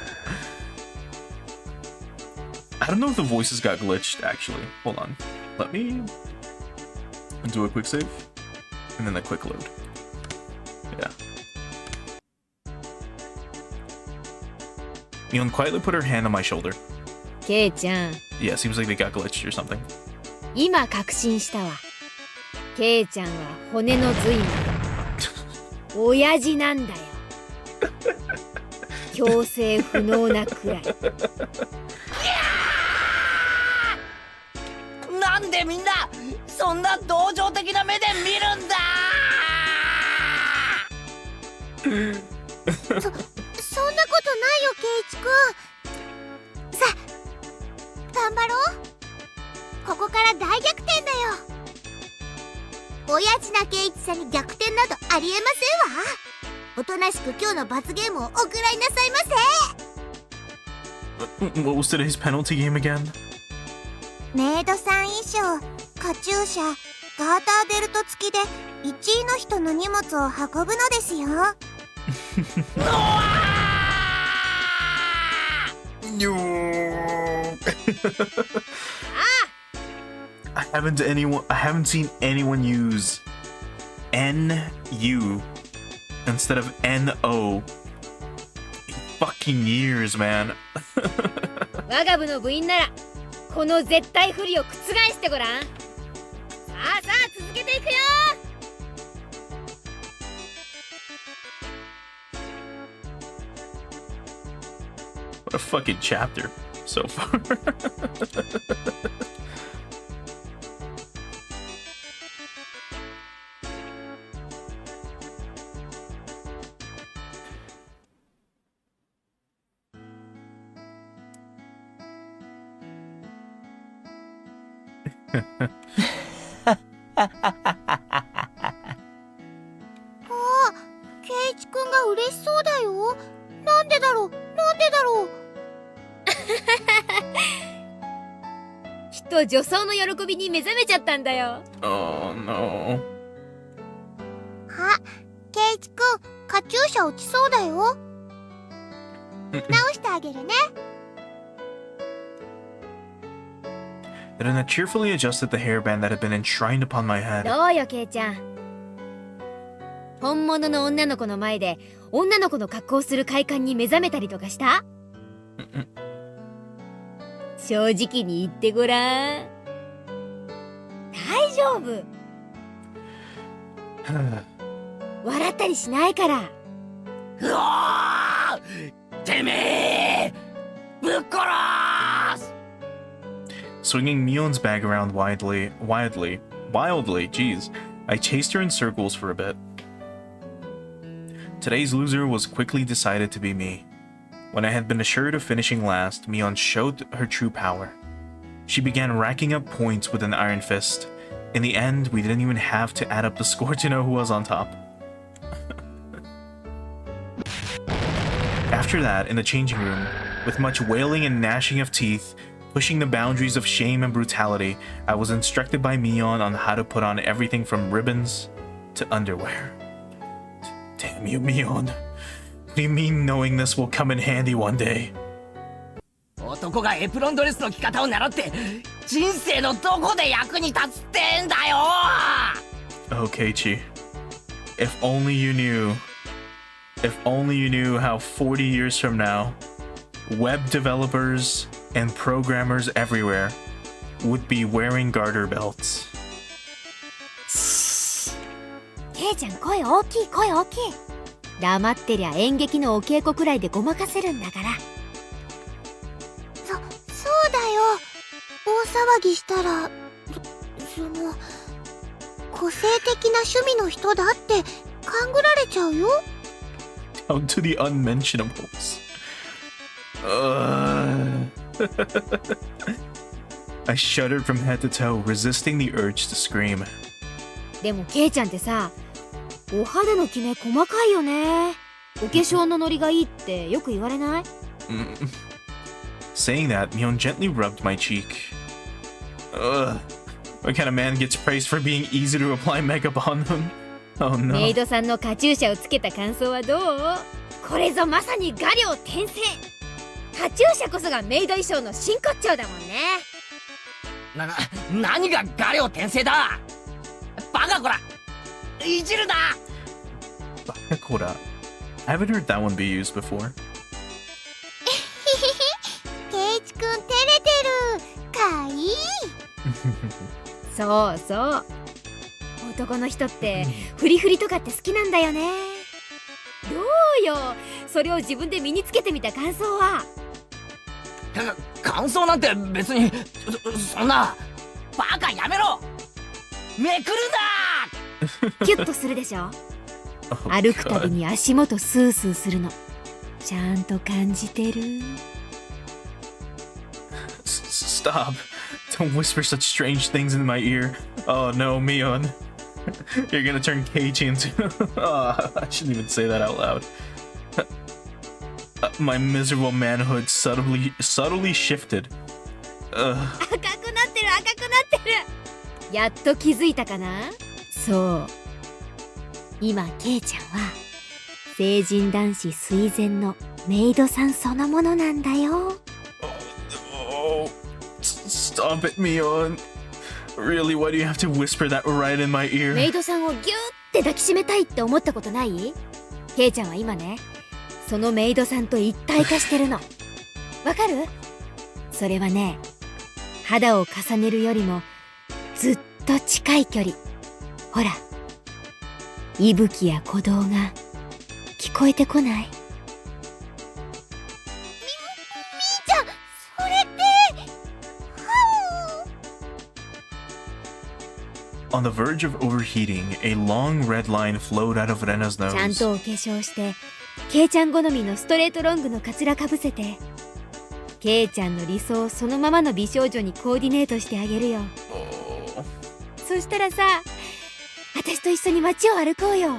I don't know if the voices got glitched, actually. Hold on. Let me do a quick save. And then a quick load. Yeah. Mion quietly put her hand on my shoulder. ケイちゃん。 Yeah, seems like they got glitched or something. 今確信したわ。ケイちゃんは骨の髄まで親父なんだよ。強制不能なくらい。なんでみんなそんな同情的な目で見るんだそんなことないよ、ケイチくん。さあ頑張ろう。ここから大逆転だよ。親父なケイチさんに逆転などありえませんわ。おとなしく今日の罰ゲームをおくらいなさいませ。What was today's penalty game again? メイドさん衣装、カチューシャ、ガーターベルト付きで1位の人の荷物を運ぶのですよ。I haven't seen anyone use NU instead of NO in fucking years, man. 我が部の部員ならこの絶対不利を覆してごらん。さあ続けていくよ。What a fucking chapter so far.あ、ケイチくんが嬉しそうだよ。なんでだろう。きっと女装の喜びに目覚めちゃったんだよ。Oh no. あ、ケイチくん、カチューシャ落ちそうだよ。直してあげるね。Rena cheerfully adjusted the hairband that had been enshrined upon my head. どうよケイちゃん。本物の女の子の前で女の子の格好をする快感に目覚めたりとかした？正直に言ってごらん。大丈夫。笑ったりしないから。うわーてめえぶっ殺す Swinging Mion's bag around wildly, geez. I chased her in circles for a bit. Today's loser was quickly decided to be me. When I had been assured of finishing last, Mion showed her true power. She began racking up points with an iron fist. In the end, we didn't even have to add up the score to know who was on top. After that, in the changing room, with much wailing and gnashing of teeth, pushing the boundaries of shame and brutality, I was instructed by Mion on how to put on everything from ribbons to underwear. Damn you, Mion. What do you mean knowing this will come in handy one day? 男がエプロンドレスの着方を習って人生のどこで役に立つってんだよ Oh, Keiichi. If only you knew how 40 years from now, web developers and programmers everywhere would be wearing garter belts. ケイちゃん声大きい声大きい。黙ってりゃ演劇のお稽古くらいでごまかせるんだから。そうだよ。大騒ぎしたら、その、個性的な趣味の人だって勘ぐられちゃうよ。Down to the unmentionables. I shuddered from head to toe, resisting the urge to scream. でもケイちゃんってさ、お肌のキメ細かいよね。お化粧のノリがいいってよく言われない？ Saying that, Mion gently rubbed my cheek. Ugh. What kind of man gets praised for being easy to apply makeup on them? Oh no. メイドさんのカチューシャをつけた感想はどう？これぞまさに画量転生。カチューシャこそがメイド衣装の真骨頂だもんね。何が画量転生だバカこらいじるな Bakakora. I haven't heard that one be used before. ケイチくん照れてる。かいい。そうそう。男の人ってフリフリとかって好きなんだよね。どうよ、それを自分で身につけてみた感想は。感想なんて別にそんなバカやめろめくるなキュッとするでしょ。歩くたびに足元スースーするのちゃんと感じてる。Stop. Don't whisper such strange things in my ear. Oh no, Mion. You're gonna turn Keiichi into... I shouldn't even say that out loud. My miserable manhood subtly shifted. 赤くなってる赤くなってる。やっと気づいたかな。そう、今ケイちゃんは成人男子垂涎のメイドさんそのものなんだよ。Oh, stop it, Mion. Really, why do you have to whisper that right in my ear? メイドさんをギューって抱きしめたいって思ったことない？ケイちゃんは今ね、そのメイドさんと一体化してるの。わかる？それはね、肌を重ねるよりもずっと近い距離。ほら、息吹や鼓動が聞こえてこない？みーちゃん、それって。On the verge of overheating, a long red line flowed out of Rena's ちゃん nose. とお化粧して、ケイちゃん好みのストレートロングのカツラかぶせて、ケイちゃんの理想をそのままの美少女にコーディネートしてあげるよ。Oh. そしたらさ、私と一緒に街を歩こうよ。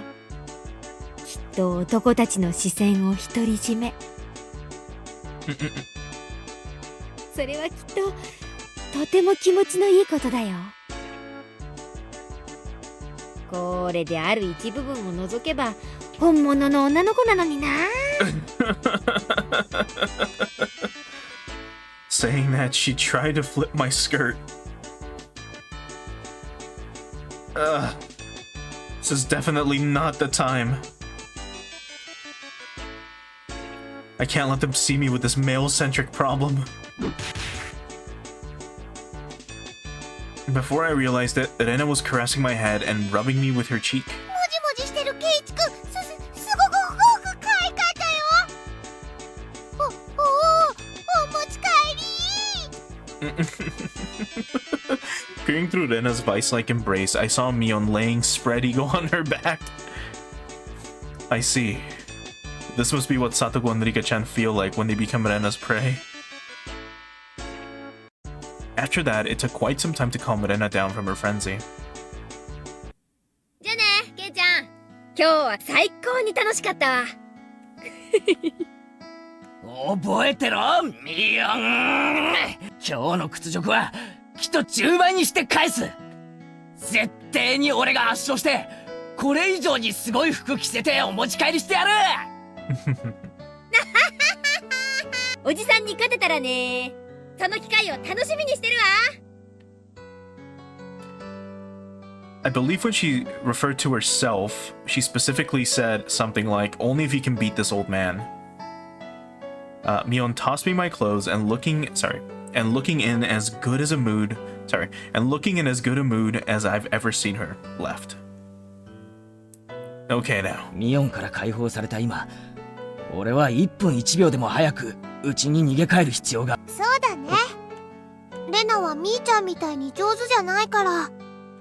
きっと男たちの視線を独り占め。それはきっととても気持ちのいいことだよ。これである一部分を除けば本物の女の子なのにな。Saying that, she tried to flip my skirt. This is definitely not the time. I can't let them see me with this male-centric problem. Before I realized it, Rena was caressing my head and rubbing me with her cheek. も Peering through Rena's vice-like embrace, I saw Mion laying spread eagle on her back. I see. This must be what Satoko and Rika-chan feel like when they become Rena's prey. After that, it took quite some time to calm Rena down from her frenzy. じゃあね、ケイちゃん。今日は最高に楽しかったわ。覚えてろ、ミオン。今日の屈辱はきっと10倍にして返す。絶対に俺が圧勝して、これ以上にすごい服着せてお持ち帰りしてやる。おじさんに勝てたらね。その機会を楽しみにしてるわ。I believe when she referred to herself, she specifically said something like, "Only if you can beat this old man." Mion tossed me my clothes and looking in as good a mood as I've ever seen her, left. Okay now. ミオンから解放された今、俺は1分1秒でも早く家に逃げ帰る必要が。そうだね。レナはみーちゃんみたいに上手じゃないから、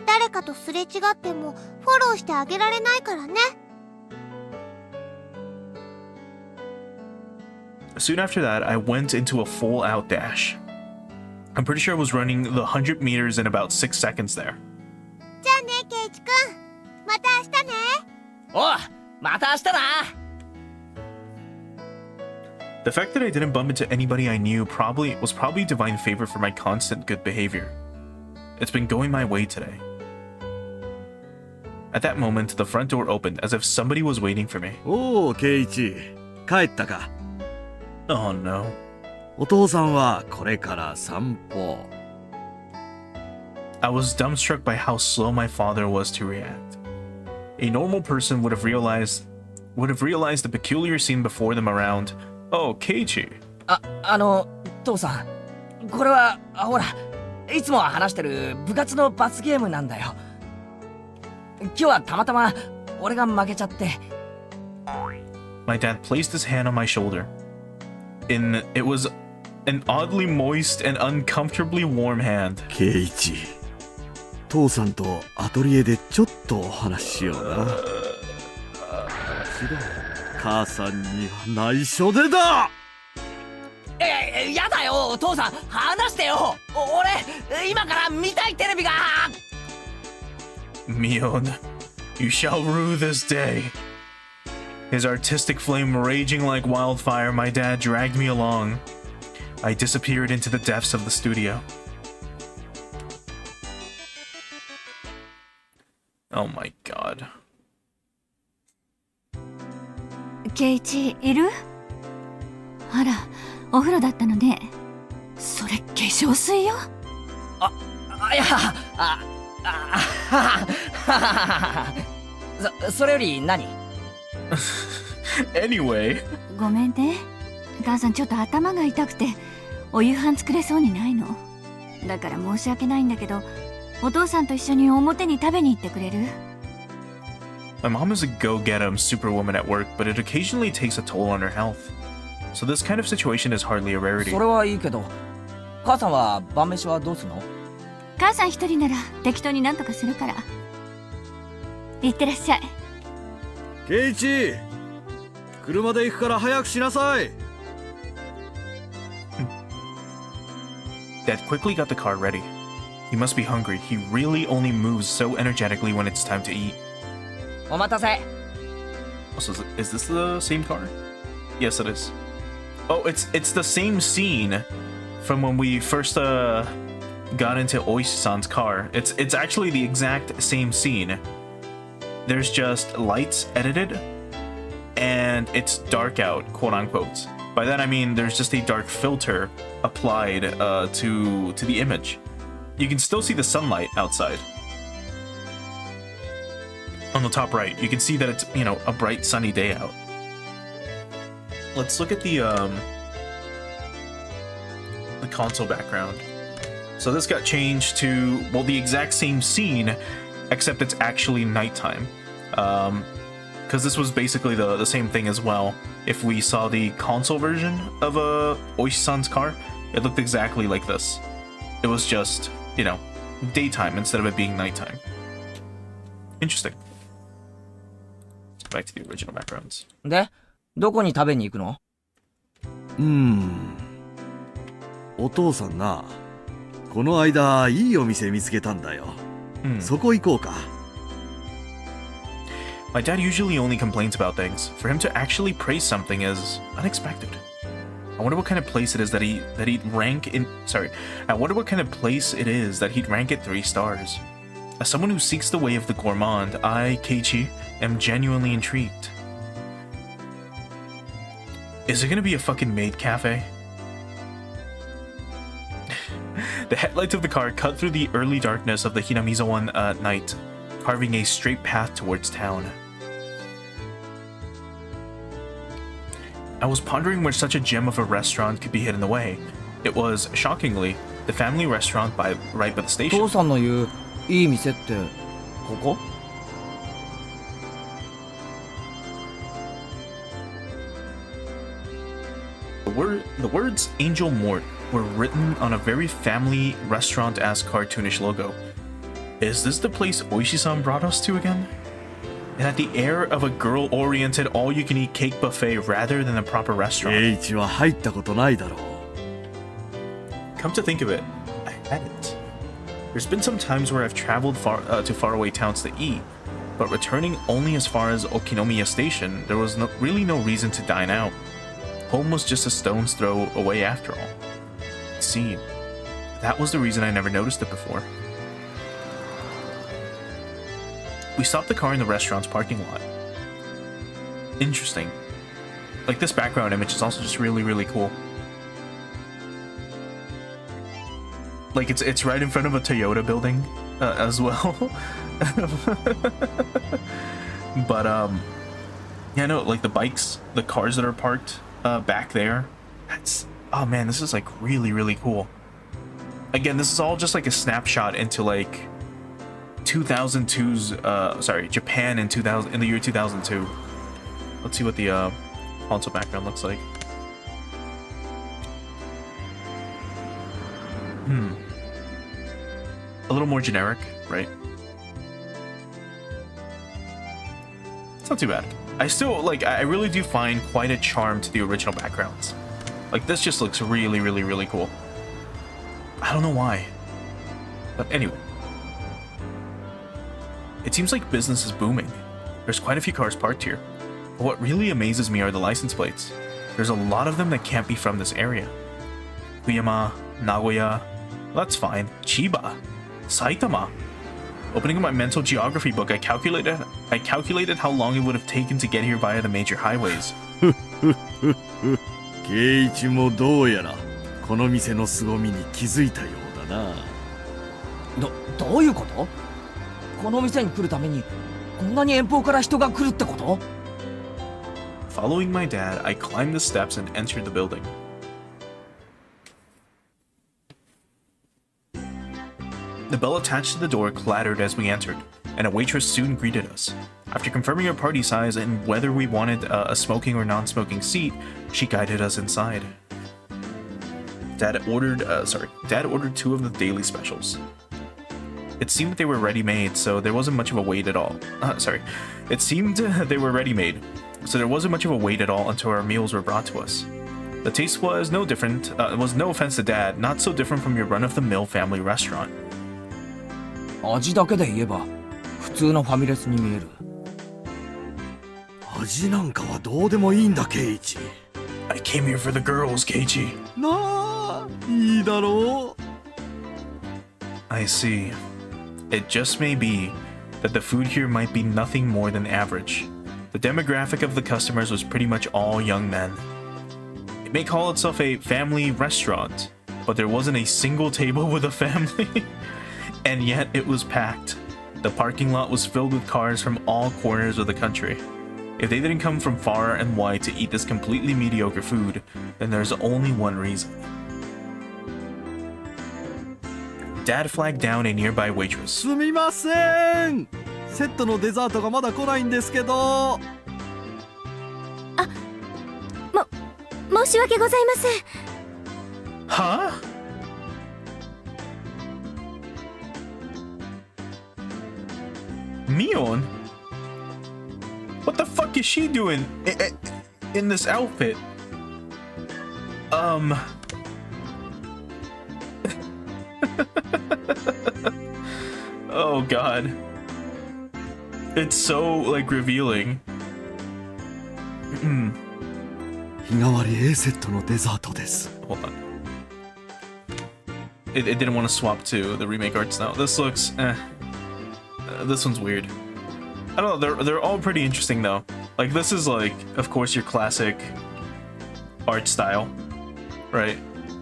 誰かとすれ違ってもフォローしてあげられないからね。Soon after that, I went into a full-out dash. I'm pretty sure I was running the 100 meters in about 6 seconds there. じゃあね、ケイチくん。また明日ね。おう、また明日な。The fact that I didn't bump into anybody I knew was probably divine favor for my constant good behavior. It's been going my way today. At that moment, the front door opened as if somebody was waiting for me. おお、ケイチ。帰ったか。Oh no. お父さんはこれから散歩。I was dumbstruck by how slow my father was to react. A normal person would have realized the peculiar scene before them around, "Oh, Keiichi." 父さん、これはほら、いつも話してる部活の罰ゲームなんだよ。今日はたまたま俺が負けちゃって。My dad placed his hand on my shoulder. It was an oddly moist and uncomfortably warm hand. ケイチ。父さんとアトリエでちょっとお話ししような。母さんには内緒でだ。やだよ、お父さん、話してよ。俺今から見たいテレビが。Mion, you shall rue this day. His artistic flame raging like wildfire, my dad dragged me along. I disappeared into the depths of the studio. Oh my god. ケイチいる？あら、お風呂だったのね。それ化粧水よ。いや、それより何？Anyway. ごめんね。母さんちょっと頭が痛くてお夕飯作れそうにないの。だから申し訳ないんだけど、お父さんと一緒に表に食べに行ってくれる？ My mom is a go-get-em superwoman at work, but it occasionally takes a toll on her health. So this kind of situation is hardly a rarity. それはいいけど、母さんは晩飯はどうすんの？母さん一人なら適当になんとかするから。いってらっしゃい。ケイチ、車で行くから早くしなさい。Dad quickly got the car ready. He must be hungry. He really only moves so energetically when it's time to eat. お待たせ。Also, is this the same car? Yes, it is. Oh, it's the same scene from when we first got into Oishi-san's car. It's actually the exact same scene. There's just lights edited, and it's dark out, quote unquote. By that I mean there's just a dark filter applied to the image. You can still see the sunlight outside. On the top right, you can see that it's, you know, a bright sunny day out. Let's look at the console background. So this got changed to, well, the exact same scene, except it's actually nighttime. Because this was basically the same thing as well. If we saw the console version of Oishi-san's car, it looked exactly like this. It was just, you know, daytime instead of it being nighttime. Interesting. Let's go back to the original backgrounds. で、どこに食べに行くの？お父さんな、この間いいお店見つけたんだよ。そこ行こうか。My dad usually only complains about things. For him to actually praise something is unexpected. I wonder what kind of place it is that he'd rank in. Sorry, I wonder what kind of place it is that he'd rank it 3 stars. As someone who seeks the way of the gourmand, I, Keiichi, am genuinely intrigued. Is it gonna be a fucking maid cafe? The headlights of the car cut through the early darkness of the Hinamizawan night, carving a straight path towards town. I was pondering where such a gem of a restaurant could be hidden away. It was, shockingly, the family restaurant right by the station. 父さんの言ういい店ってここ？The words Angel Mort were written on a very family restaurant-esque cartoonish logo. Is this the place Oishi-san brought us to again? It had the air of a girl-oriented all-you-can-eat cake buffet rather than a proper restaurant. 栄一は入ったことないだろう。 Come to think of it, I hadn't. There's been some times where I've traveled to faraway towns to eat, but returning only as far as Okinomiya Station, there was really no reason to dine out. Home was just a stone's throw away after all. I see. That was the reason I never noticed it before. We stopped the car in the restaurant's parking lot. Interesting. Like, this background image is also just really, really cool. Like, it's right in front of a Toyota building as well. But yeah, no, like the bikes, the cars that are parked back there. Oh man, this is like really, really cool. Again, this is all just like a snapshot into like 2002's Japan in the year 2002. Let's see what the console background looks like. A little more generic, right? It's not too bad. I still like, I really do find quite a charm to the original backgrounds. Like, this just looks really, really, really cool. I don't know why. But anyway. It seems like business is booming. There's quite a few cars parked here. But what really amazes me are the license plates. There's a lot of them that can't be from this area. Fukuyama, Nagoya, well, that's fine. Chiba, Saitama. Opening up my mental geography book, I calculated how long it would have taken to get here via the major highways. 圭一もどうやらこの店の凄みに気づいたようだな。どういうこと？この店に来るためにこんなに遠方から人が来るってこと？ Following my dad, I climbed the steps and entered the building. The bell attached to the door clattered as we entered, and a waitress soon greeted us. After confirming our party size and whether we wanted a smoking or non-smoking seat, she guided us inside. Dad ordered 2 of the daily specials. It seemed that they were ready-made, so there wasn't much of a wait at all. It seemed they were ready-made, so there wasn't much of a wait at all until our meals were brought to us. The taste was no different. It was no offense to Dad, not so different from your run-of-the-mill family restaurant. 味だけで言えば普通のファミレスに見える。味なんかはどうでもいいんだ、圭一。I came here for the girls, Keiichi. なあ、いいだろう。I see. It just may be that the food here might be nothing more than average. The demographic of the customers was pretty much all young men. It may call itself a family restaurant, but there wasn't a single table with a family. And yet it was packed. The parking lot was filled with cars from all corners of the country. If they didn't come from far and wide to eat this completely mediocre food, then there's only one reason. Dad flagged down a nearby waitress. すみません。セットのデザートがまだ来ないんですけど。申し訳ございません。Huh? Mion? What the fuck is she doing in this outfit? Oh god. It's so, like, revealing. 日替わり A セットのデザートです。 Hold on. It didn't want to swap to the remake art style. This looks, this one's weird. I don't know, they're all pretty interesting though. Like, this is like, of course, your classic art style, right?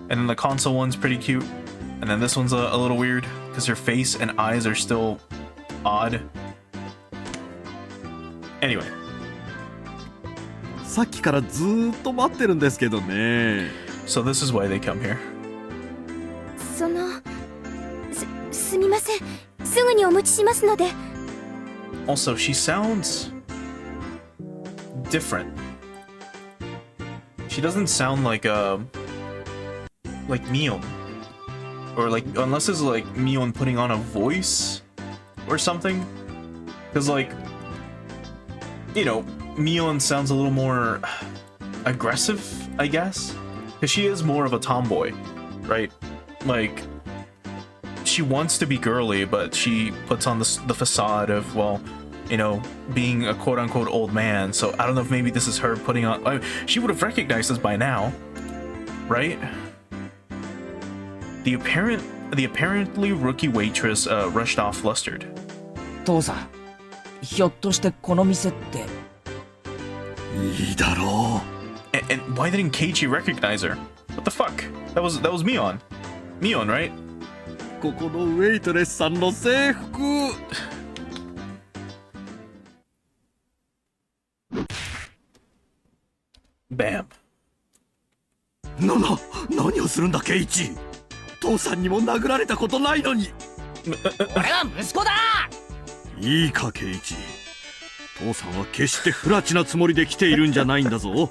And then the console one's pretty cute. And then this one's a little weird, because her face and eyes are still odd. Anyway. さっきからずーっと待ってるんですけどね。 So this is why they come here. すみません。すぐにお持ちしますので。 Also, she sounds different. She doesn't sound like Mion. Or like, unless it's like Mion putting on a voice or something. Because, like, you know, Mion sounds a little more aggressive, I guess. Because she is more of a tomboy, right? Like, she wants to be girly, but she puts on the facade of, well, you know, being a quote-unquote old man. So I don't know if maybe this is her putting on... she would have recognized us by now, right? The apparently rookie waitress rushed off flustered. 父さん、ひょっとしてこの店って。いいだろう。 And why didn't Keiichi recognize her? What the fuck? That was Mion. Mion, right? ここのウェイトレスさんの制服。Bam. 何をするんだケイチ。父さんにも殴られたことないのに。俺は息子だ。いいかケイチ。父さんは決して不埒なつもりで来ているんじゃないんだぞ。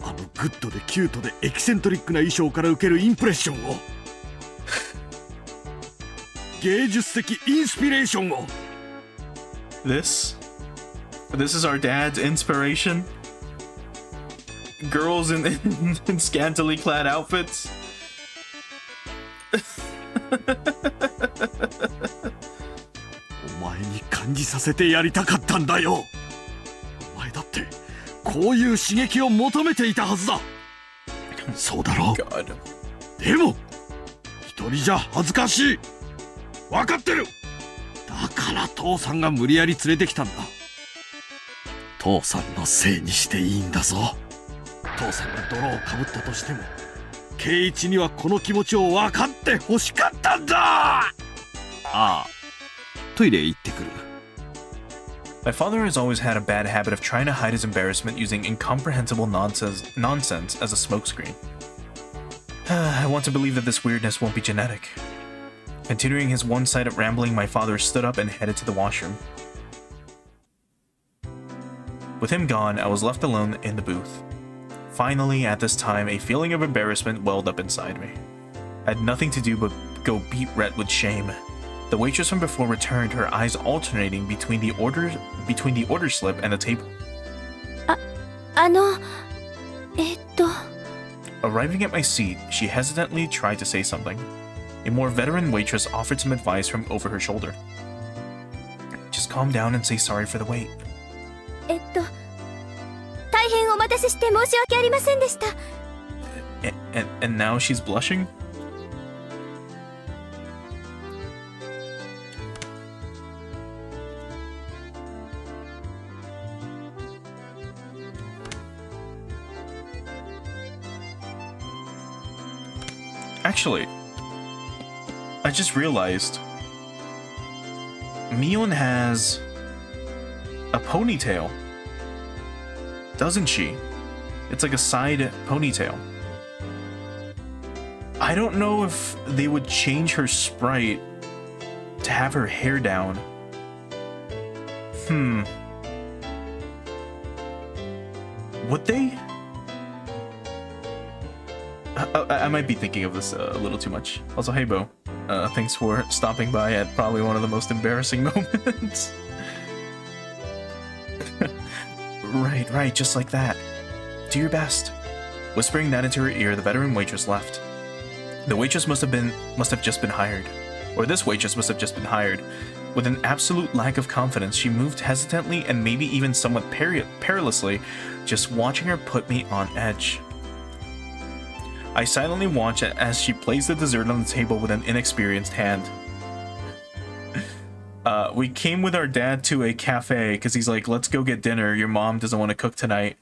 あのグッドでキュートでエキセントリックな衣装から受けるインプレッションを。芸術的インスピレーションを。This is our dad's inspiration. Girls in scantily clad outfits. お前に感じさせてやりたかったんだよ。お前だってこういう刺激を求めていたはずだ。そうだろう。でも一人じゃ恥ずかしい。分かってる。だから父さんが無理やり連れてきたんだ。父さんのせいにしていいんだぞ。父さんが泥をかぶったとしても圭一にはこの気持ちを分かってほしかったんだ。ああ、トイレ行ってくる。 My father has always had a bad habit of trying to hide his embarrassment using incomprehensible nonsense as a smokescreen. I want to believe that this weirdness won't be genetic. Continuing his one-sided rambling, my father stood up and headed to the washroom. With him gone, I was left alone in the booth. Finally, at this time, a feeling of embarrassment welled up inside me. I had nothing to do but go beet red with shame. The waitress from before returned, her eyes alternating between the order slip and the table. Arriving at my seat, she hesitantly tried to say something. A more veteran waitress offered some advice from over her shoulder. Just calm down and say sorry for the wait. 大変お待たせして申し訳ありませんでした。 And now she's blushing? Actually, I just realized Mion has a ponytail, doesn't she? It's like a side ponytail. I don't know if they would change her sprite to have her hair down. Would they? I might be thinking of this a little too much. Also, hey Bo, thanks for stopping by at probably one of the most embarrassing moments. Right, just like that. Do your best. Whispering that into her ear, the veteran waitress left. The waitress must have just been hired. Or this waitress must have just been hired. With an absolute lack of confidence, she moved hesitantly and maybe even somewhat perilously, just watching her put me on edge. I silently watched as she placed the dessert on the table with an inexperienced hand. We came with our dad to a cafe because he's like, let's go get dinner. Your mom doesn't want to cook tonight.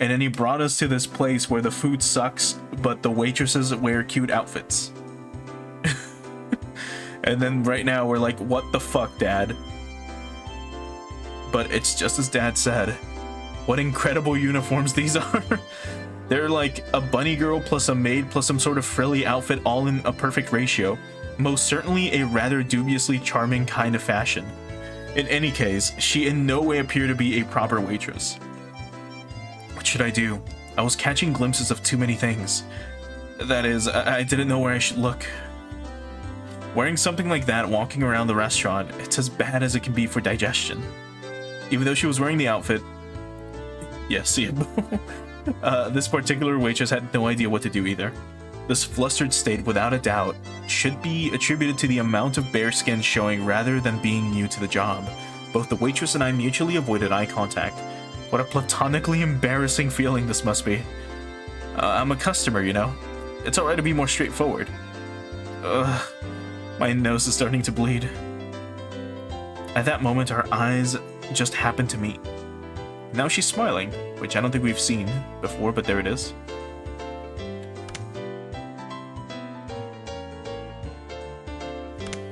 And then he brought us to this place where the food sucks, but the waitresses wear cute outfits. And then right now we're like, what the fuck, Dad? But it's just as Dad said. What incredible uniforms these are. They're like a bunny girl plus a maid plus some sort of frilly outfit all in a perfect ratio. Most certainly a rather dubiously charming kind of fashion. In any case, she in no way appeared to be a proper waitress. What should I do? I was catching glimpses of too many things. That is, I didn't know where I should look. Wearing something like that walking around the restaurant, it's as bad as it can be for digestion. Even though she was wearing the outfit... Yeah, see it. This particular waitress had no idea what to do either. This flustered state, without a doubt, should be attributed to the amount of bare skin showing rather than being new to the job. Both the waitress and I mutually avoided eye contact. What a platonically embarrassing feeling this must be. I'm a customer, you know? It's alright to be more straightforward. Ugh. My nose is starting to bleed. At that moment, our eyes just happened to meet. Now she's smiling, which I don't think we've seen before, but there it is.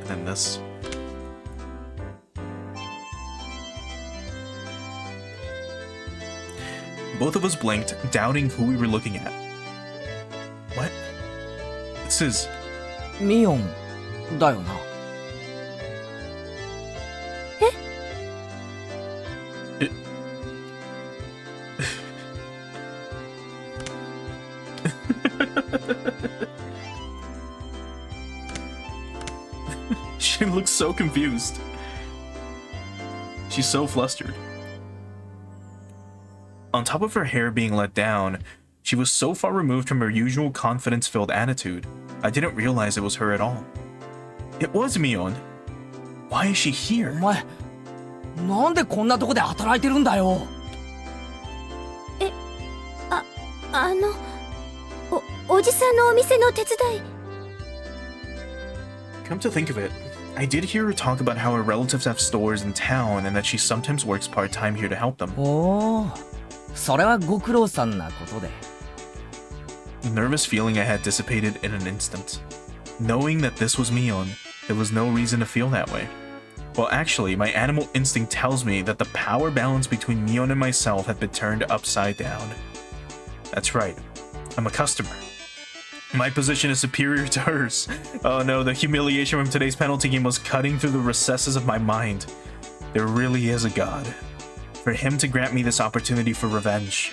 And then this. Both of us blinked, doubting who we were looking at. What? This is... Mion だよな。She looks so confused. She's so flustered. On top of her hair being let down, she was so far removed from her usual confidence-filled attitude, I didn't realize it was her at all. It was Mion. Why is she here? お前、なんでこんなとこで働いてるんだよ。おじさんのお店の手伝い。Come to think of it, I did hear her talk about how her relatives have stores in town and that she sometimes works part-time here to help them. おお、それはご苦労さんなことで。The nervous feeling I had dissipated in an instant. Knowing that this was Mion, there was no reason to feel that way. Well, actually, my animal instinct tells me that the power balance between Mion and myself had been turned upside down. That's right. I'm a customer. My position is superior to hers. Oh no, the humiliation from today's penalty game was cutting through the recesses of my mind. There really is a god. For him to grant me this opportunity for revenge.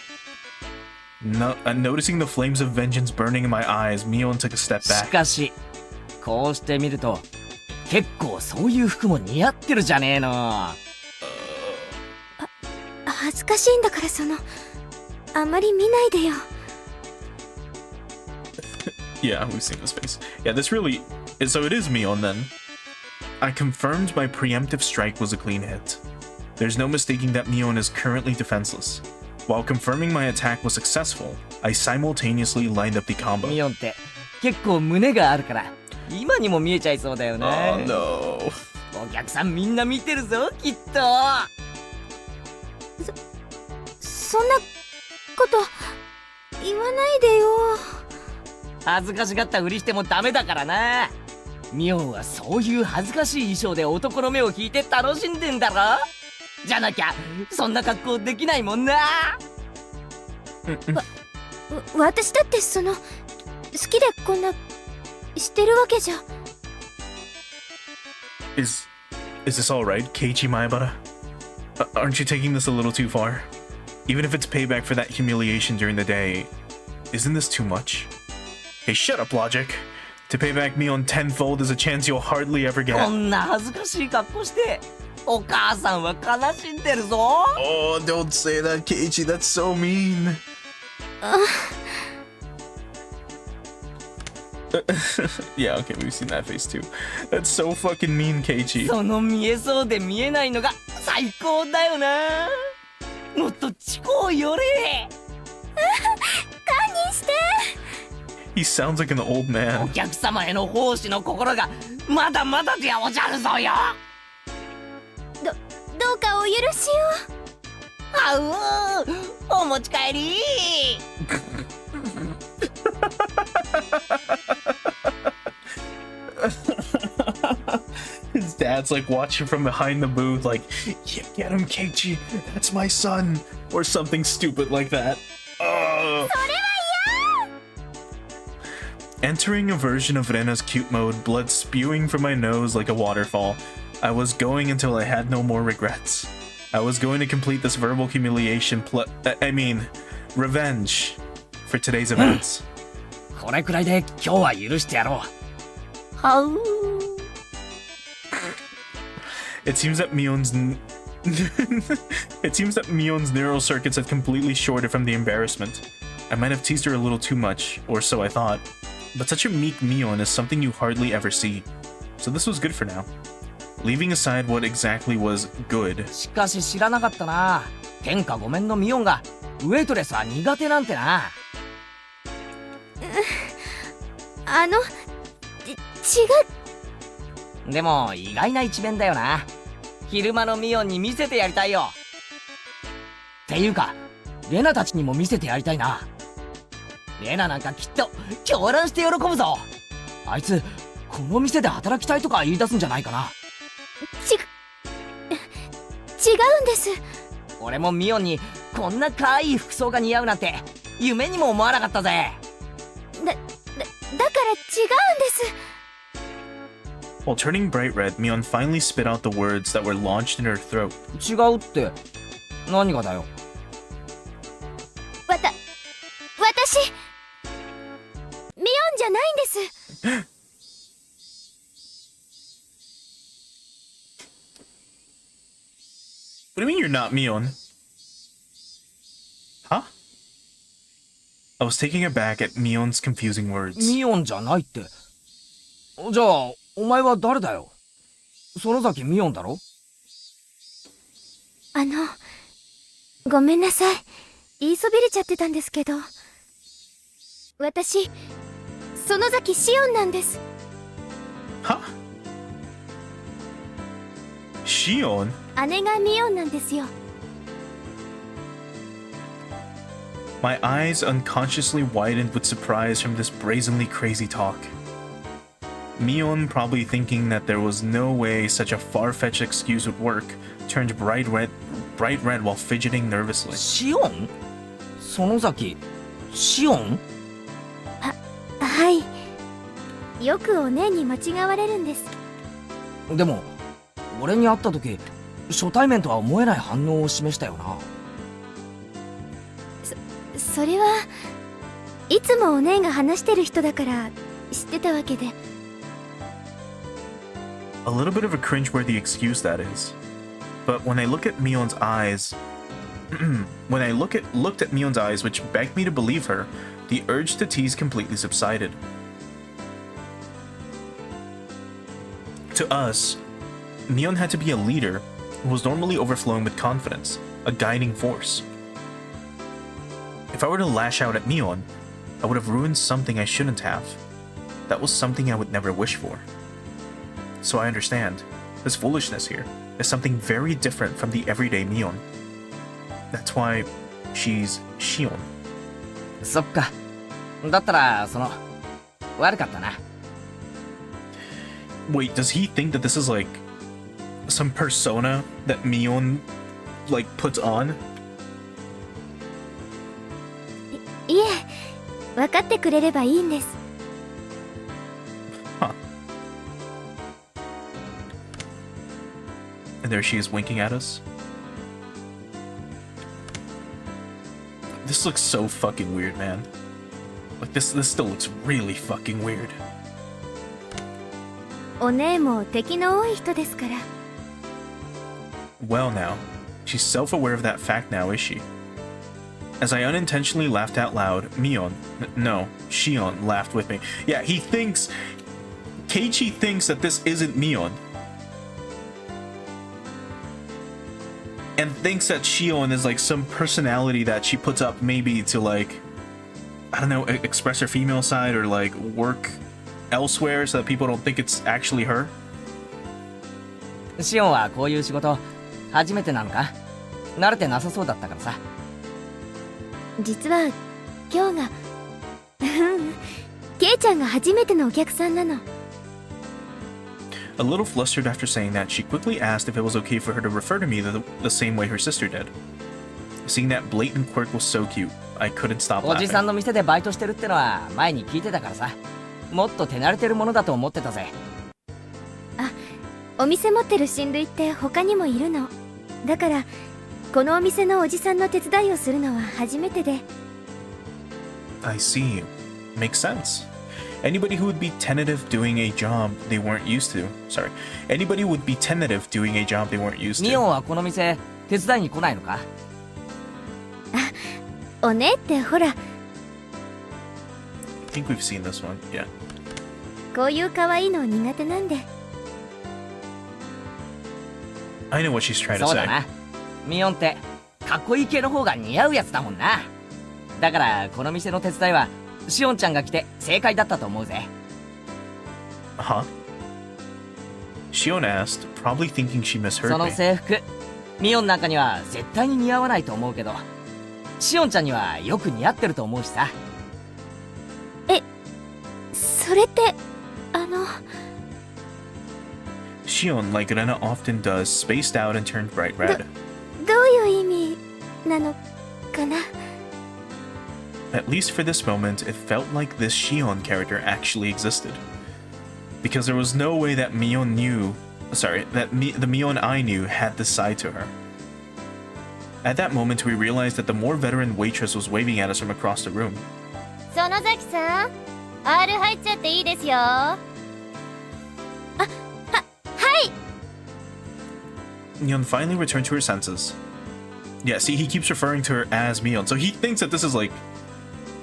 Noticing the flames of vengeance burning in my eyes, Mion took a step し back. かし、こうして見ると、結構そういう服も似合ってるじゃねえの。恥ずかしいんだからあんまり見ないでよ。Yeah, we've seen this face. Yeah, this really... So it is Mion then. I confirmed my preemptive strike was a clean hit. There's no mistaking that Mion is currently defenseless. While confirming my attack was successful, I simultaneously lined up the combo. ミオンって結構胸があるから、今にも見えちゃいそうだよね。Oh no. お客さんみんな見てるぞ、きっと。そんなこと言わないでよ。恥ずかしがったふりしてもダメだからな。ミオンはそういう恥ずかしい衣装で男の目を引いて楽しんでんだろ。じゃなきゃそんな格好できないもんな。私だって好きでこんなしてるわけじゃ。Is this alright, Keiichi Maebara? Aren't you taking this a little too far? Even if it's payback for that humiliation during the day, isn't this too much? Hey, shut up, Logic. To pay back Mion tenfold is a chance you'll hardly ever こ get. んな恥ずかしい格好してお母さんは悲しんでるぞ。 Oh, don't say that, Keiichi. That's so mean. Yeah, okay, we've seen that face too. That's so fucking mean, Keiichi. その見えそうで見えないのが最高だよな。もっとチコを寄れ。堪忍して。 He sounds like an old お man. 客様への奉仕の心がまだまだでおじゃるぞよ。どうかお許しを。あうお持ち帰り。His dad's like watching from behind the booth, like, yeah, get him, Keiichi. That's my son. Or something stupid like that. Ugh. Entering a version of Rena's cute mode, blood spewing from my nose like a waterfall. I was going until I had no more regrets. I was going to complete this verbal humiliation revenge for today's events. これくらいで今日は許してやろう。はう。It seems that Mion's neural circuits had completely shorted from the embarrassment. I might have teased her a little too much, or so I thought. But such a meek Mion is something you hardly ever see. So this was good for now. Leaving aside what exactly was good. しかし知らなかったな。天下御免のミオンがウェイトレスは苦手なんてな。違う。でも意外な一面だよな。昼間のミオンに見せてやりたいよ。っていうかレナたちにも見せてやりたいな。レナなんかきっと狂乱して喜ぶぞ。あいつこの店で働きたいとか言い出すんじゃないかな。違うんです。俺もミオンにこんな可愛い服装が似合うなんて夢にも思わなかったぜ。だから違うんです。 While turning bright red, Mion finally spit out the words that were lodged in her throat. 違うって何がだよ。私ミオンじゃないんです。What do you mean you're not Mion? Huh? I was taken aback at Mion's confusing words. ミオンじゃないって。じゃあお前は誰だよ。園崎ミオンだろ。ごめんなさい。言いそびれちゃってたんですけど。私、園崎シオンなんです。Huh? Sh-Shion? 姉がミオンなんですよ。My eyes unconsciously widened with surprise from this brazenly crazy talk. Mion, probably thinking that there was no way such a far-fetched excuse would work, turned bright red while fidgeting nervously. シオン？園崎シオン？はい。よくお姉に間違われるんです。でも俺に会った時初対面とは思えない反応を示したよな。それはいつもお姉が話してる人だから知ってたわけで。A little bit of a cringeworthy excuse, that is. But when I look at Mion's eyes, looked at Mion's eyes, which begged me to believe her, the urge to tease completely subsided. To us, Mion had to be a leader who was normally overflowing with confidence, a guiding force. If I were to lash out at Mion, I would have ruined something I shouldn't have. That was something I would never wish for. So I understand. This foolishness here is something very different from the everyday Mion. That's why she's Shion. そっか。だったら悪かったな。Wait, does he think that this is like some persona that Mion like puts on? いえ、分かってくれればいいんです。Huh. And there she is winking at us. This looks so fucking weird, man. Like this still looks really fucking weird. お姉も敵の多い人ですから。Well now, she's self-aware of that fact now, is she? As I unintentionally laughed out loud, Sh-Shion laughed with me. Yeah, Keiichi thinks that this isn't Mion. And thinks that Sh-Shion is like some personality that she puts up maybe to like, I don't know, express her female side or like work elsewhere so that people don't think it's actually her. シオンはこういう仕事初めてなのか？慣れてなさそうだったからさ。実は今日がケイちゃんが初めてのお客さんなの。A little flustered after saying that, she quickly asked if it was okay for her to refer to me the same way her sister did. Seeing that blatant quirk was so cute, I couldn't stop おじ laughing. さんの店でバイトしてるってのは前に聞いてたからさ。もっと手慣れてるものだと思ってたぜ。お店持ってる親類って他にもいるの。だからこのお店のおじさんの手伝いをするのは初めてで。I see. Makes sense. Anybody who would be tentative doing a job they weren't used to. Sorry. Anybody would be tentative doing a job they weren't used ミオ to. ンはこの店手伝いに来ないのか？おねってほら、 I think we've seen this one. Yeah. こういう可愛いの苦手なんで。I know what she's trying to そうだ say. な。ミオンってかっこいい系の方が似合うやつだもんな。だからこの店の手伝いはシオンちゃんが来て正解だったと思うぜ。Huh? Sh-Shion asked, probably thinking she そ misheard の me. 制服ミオンなんかには絶対に似合わないと思うけど、シオンちゃんにはよく似合ってると思うしさ。それってSh-Shion, like Rena often does, spaced out and turned bright red. どういう意味なのかな。 At least for this moment, it felt like this Sh-Shion character actually existed. Because there was no way that Mion knew, the Mion I knew had this side to her. At that moment, we realized that the more veteran waitress was waving at us from across the room. 園崎さん R 入っちゃっていいですよ。Mion finally returned to her senses. Yeah, see, he keeps referring to her as Mion, so he thinks that this is like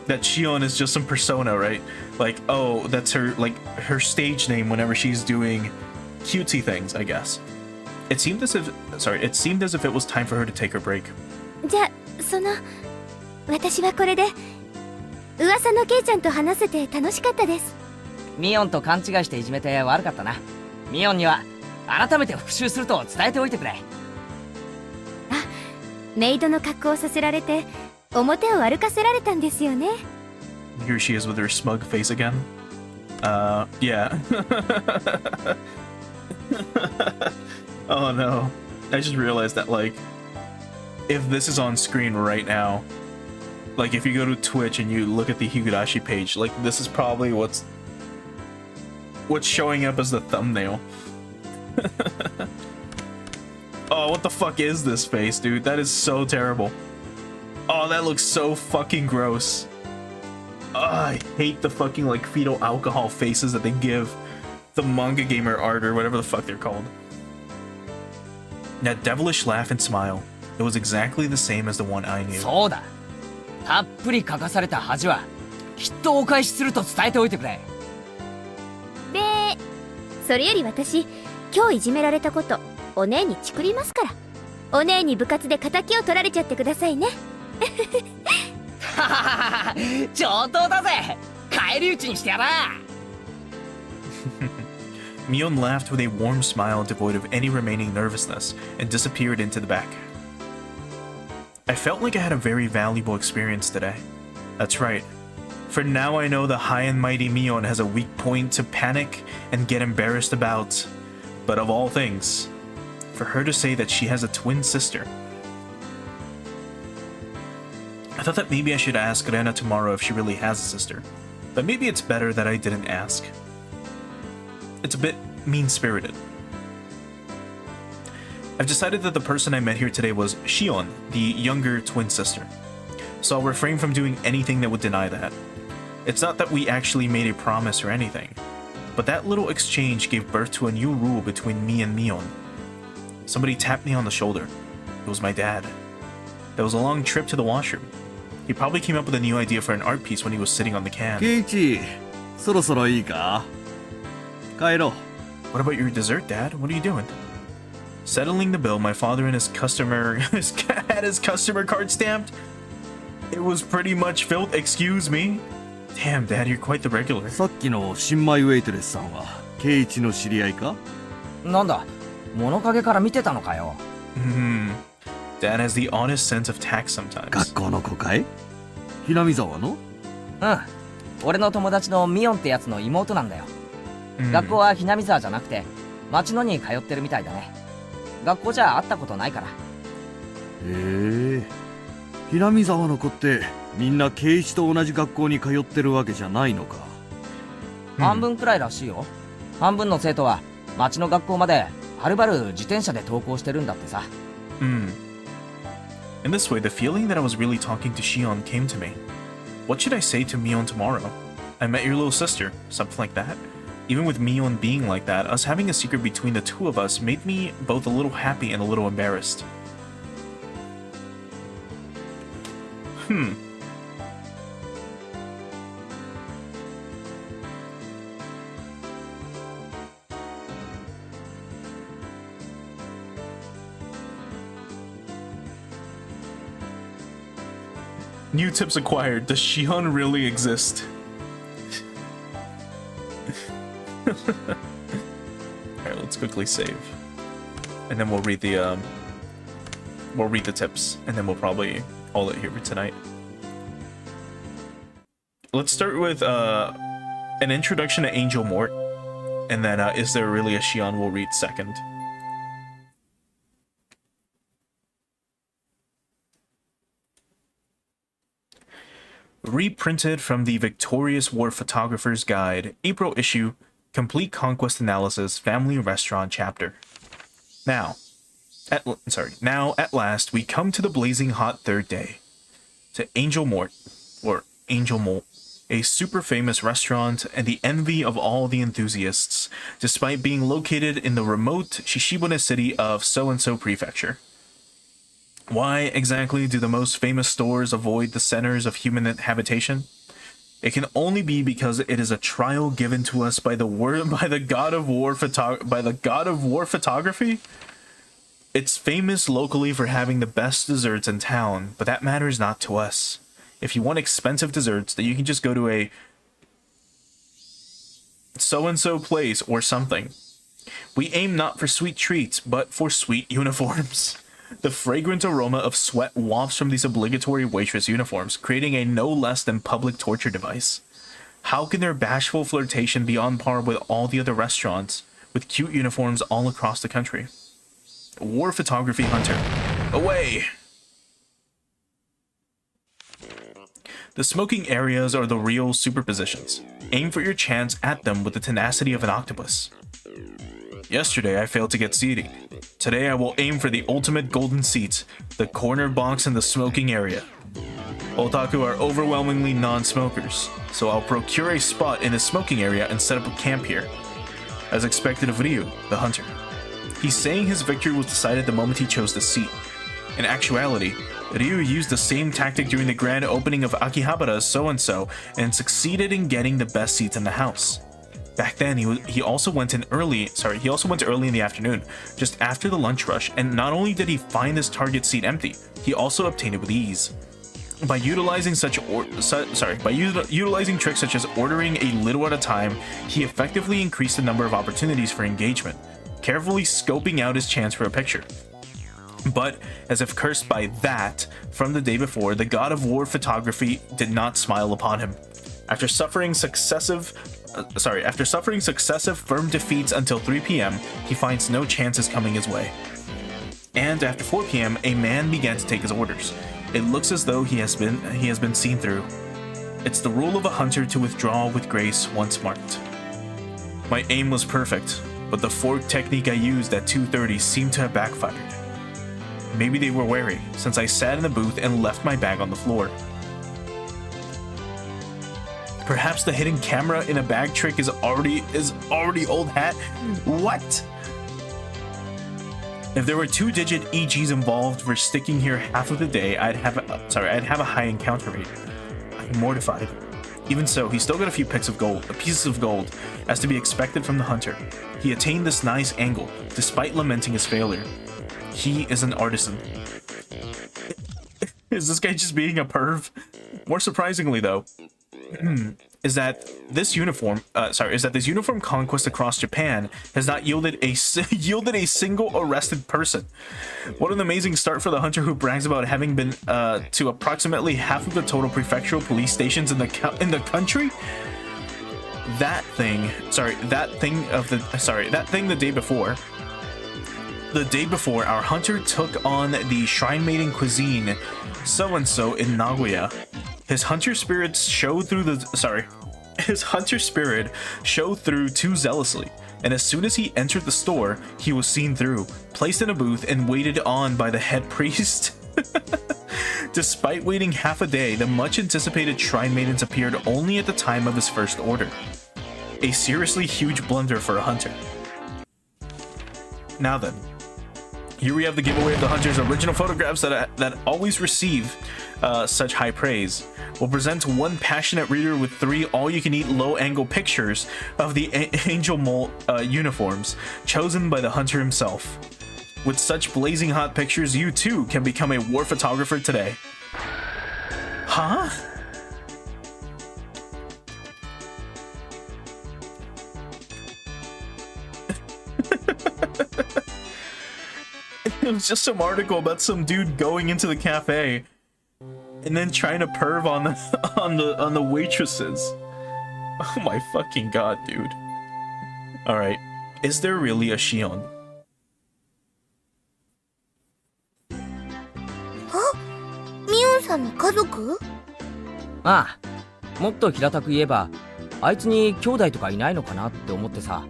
that Sh-Shion is just some persona, right? Like, oh, that's her her stage name whenever she's doing cutesy things, I guess. It seemed as if it was time for her to take her break. じゃあ私はこれで噂のケイちゃんと話せて楽しかったです。ミオンと勘違いしていじめて悪かったな。ミオンには改めて復讐すると伝えておいてくれ。メイドの格好をさせられて表を歩かせられたんですよね。 Here she is with her smug face again. Yeah. Oh no. I just realized that, like, if this is on screen right now, like, if you go to Twitch and you look at the Higurashi page, like, this is probably what's showing up as the thumbnail. Oh, what the fuck is this face, dude? That is so terrible. Oh, that looks so fucking gross. I hate the fucking, like, fetal alcohol faces that they give the manga gamer art or whatever the fuck they're called. That devilish laugh and smile. It was exactly the same as the one I knew. そうだ。たっぷり書かされた恥はきっとお返しすると伝えておいてくれ。で、それより私今日いじめられたことお姉にチクりますから。お姉に部活で敵を取られちゃってくださいね。はははは、上等だぜ。返り討ちにしてやら。Mion laughed with a warm smile devoid of any remaining nervousness and disappeared into the back. I felt like I had a very valuable experience today. That's right. For now I know the high and mighty Mion has a weak point to panic and get embarrassed about. But of all things, for her to say that she has a twin sister. I thought that maybe I should ask Rena tomorrow if she really has a sister. But maybe it's better that I didn't ask. It's a bit mean-spirited. I've decided that the person I met here today was Sh-Shion, the younger twin sister. So I'll refrain from doing anything that would deny that. It's not that we actually made a promise or anything, but that little exchange gave birth to a new rule between me and Mion. somebody tapped me on the shoulder. It was my dad. That was a long trip to the washroom. He probably came up with a new idea for an art piece when he was sitting on the can. ケイチ、そろそろいいか？帰ろう。 What about your dessert, Dad? What are you doing? Settling the bill, my father and his customer had his customer card stamped. It was pretty much filled. Excuse me? Damn, Dad, you're quite the regular. さっきの新米ウェイトレスさんはケイチの知り合いか？なんだ、物陰から見てたのかよ。Dad has the honest sense of tact sometimes. 学校の子かい？ひなみ沢の？うん。俺の友達のミオンってやつの妹なんだよ。学校はひなみ沢じゃなくて、町野に通ってるみたいだね。学校じゃ会ったことないから。へえ。ひなみ沢の子ってみんなケイチと同じ学校に通ってるわけじゃないのか。半分くらいらしいよ。半分の生徒は町の学校まではるばる自転車で登校してるんだってさ。In this way, the feeling that I was really talking to Sh-Shion came to me. What should I say to Mion tomorrow? I met your little sister, something like that. Even with Mion being like that, us having a secret between the two of us made me both a little happy and a little embarrassed. New tips acquired. Does Sh-Shion really exist? Alright, let's quickly save. And then we'll read the tips, and then we'll probably call it here for tonight. Let's start with an introduction to Angel Mort, and then is there really a Sh-Shion we'll read second. Reprinted from the Victorious War Photographer's Guide, April issue, Complete Conquest Analysis, Family Restaurant Chapter. Now, at last, we come to the blazing hot third day. To Angel Mort, or Angel Mort, a super famous restaurant and the envy of all the enthusiasts, despite being located in the remote Shishibune city of so-and-so prefecture. Why exactly do the most famous stores avoid the centers of human habitation? It can only be because it is a trial given to us by the god of war photography. It's famous locally for having the best desserts in town, but that matters not to us. If you want expensive desserts, then you can just go to a so-and-so place or something. We aim not for sweet treats, but for sweet uniforms. The fragrant aroma of sweat wafts from these obligatory waitress uniforms, creating a no less than public torture device. How can their bashful flirtation be on par with all the other restaurants, with cute uniforms all across the country? War Photography Hunter. Away! The smoking areas are the real superpositions. Aim for your chance at them with the tenacity of an octopus. Yesterday, I failed to get seating. Today, I will aim for the ultimate golden seat, the corner box in the smoking area. Otaku are overwhelmingly non-smokers, so I'll procure a spot in the smoking area and set up a camp here. As expected of Ryu, the hunter. He's saying his victory was decided the moment he chose the seat. In actuality, Ryu used the same tactic during the grand opening of Akihabara's so-and-so and succeeded in getting the best seats in the house. Back then, he also went early in the afternoon, just after the lunch rush, and not only did he find his target seat empty, he also obtained it with ease. By utilizing utilizing tricks such as ordering a little at a time, he effectively increased the number of opportunities for engagement, carefully scoping out his chance for a picture. But, as if cursed by that, from the day before, the god of war photography did not smile upon him. After suffering successive firm defeats until 3 p.m., he finds no chances coming his way. And after 4 p.m., a man began to take his orders. It looks as though he has been seen through. It's the rule of a hunter to withdraw with grace once marked. My aim was perfect, but the fork technique I used at 2:30 seemed to have backfired. Maybe they were wary, since I sat in the booth and left my bag on the floor. Perhaps the hidden camera in a bag trick is already old hat? What? If there were 2-digit EGs involved for sticking here half of the day, I'd have a high encounter rate. I'm mortified. Even so, he still got a few pieces of gold, as to be expected from the hunter. He attained this nice angle, despite lamenting his failure. He is an artisan. Is this guy just being a perv? More surprisingly, though, is that this uniform conquest across Japan has not yielded a single arrested person. What an amazing start for the hunter who brags about having been to approximately half of the total prefectural police stations in the country. That thing the day before. The day before, our hunter took on the Shrine Maiden cuisine so-and-so in Nagoya. His hunter spirit showed through too zealously, and as soon as he entered the store, he was seen through, placed in a booth, and waited on by the head priest. Despite waiting half a day, the much-anticipated Shrine Maidens appeared only at the time of his first order. A seriously huge blunder for a hunter. Now then, here we have the giveaway of the hunter's original photographs that always receive such high praise. We'll present one passionate reader with 3 all-you-can-eat low-angle pictures of the Angel Mole uniforms, chosen by the hunter himself. With such blazing hot pictures, you too can become a war photographer today. Huh? It was just some article about some dude going into the cafe and then trying to perv on the waitresses. Oh my fucking god, dude. All right, is there really a Sh-Shion? ミオンさんの家族？ああ、もっと平たく言えば、あいつに兄弟とかいないのかなって思ってさ。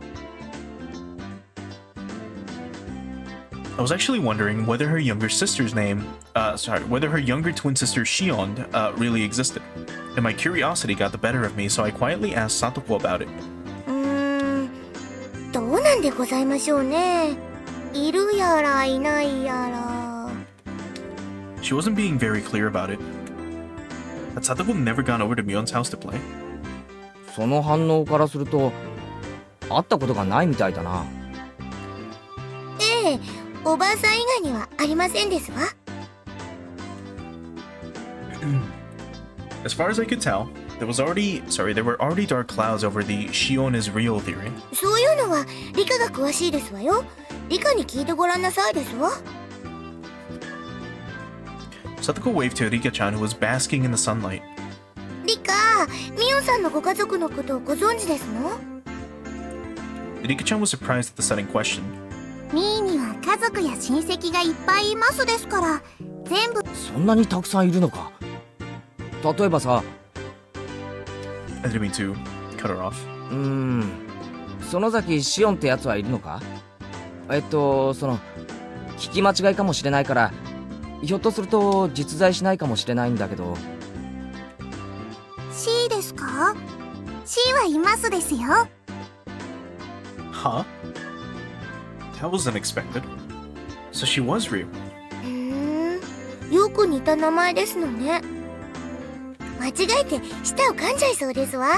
I was actually wondering whether her younger twin sister Sh-Shion really existed, and my curiosity got the better of me, so I quietly asked Satoko about it. どうなんでございましょうね。いるやらいないやら。 She wasn't being very clear about it. Had Satoko never gone over to Mion's house to play? その反応からすると、会ったことがないみたいだな。ええ。おばあさん以外にはありませんですわ。As far as I could tell, there were already dark clouds over the Sh-Shion is real theory. そういうのは理科が詳しいですわよ。理科に聞いてごらんなさいですわ。Satoko waved to Rika-chan, who was basking in the sunlight. リカ、ミオンさんのご家族のことをご存知ですの？ Rika-chan was surprised at the sudden question. ミーには家族や親戚がいっぱいいますですから、全部。そんなにたくさんいるのか。例えばさ。I didn't mean to cut her off. 園崎シオンってやつはいるのか？その聞き間違いかもしれないから、ひょっとすると実在しないかもしれないんだけど。C ですか？ C はいますですよ。Huh? That was unexpected. So she was real. よく似た名前ですのね。間違えて舌を噛んじゃいそうですわ。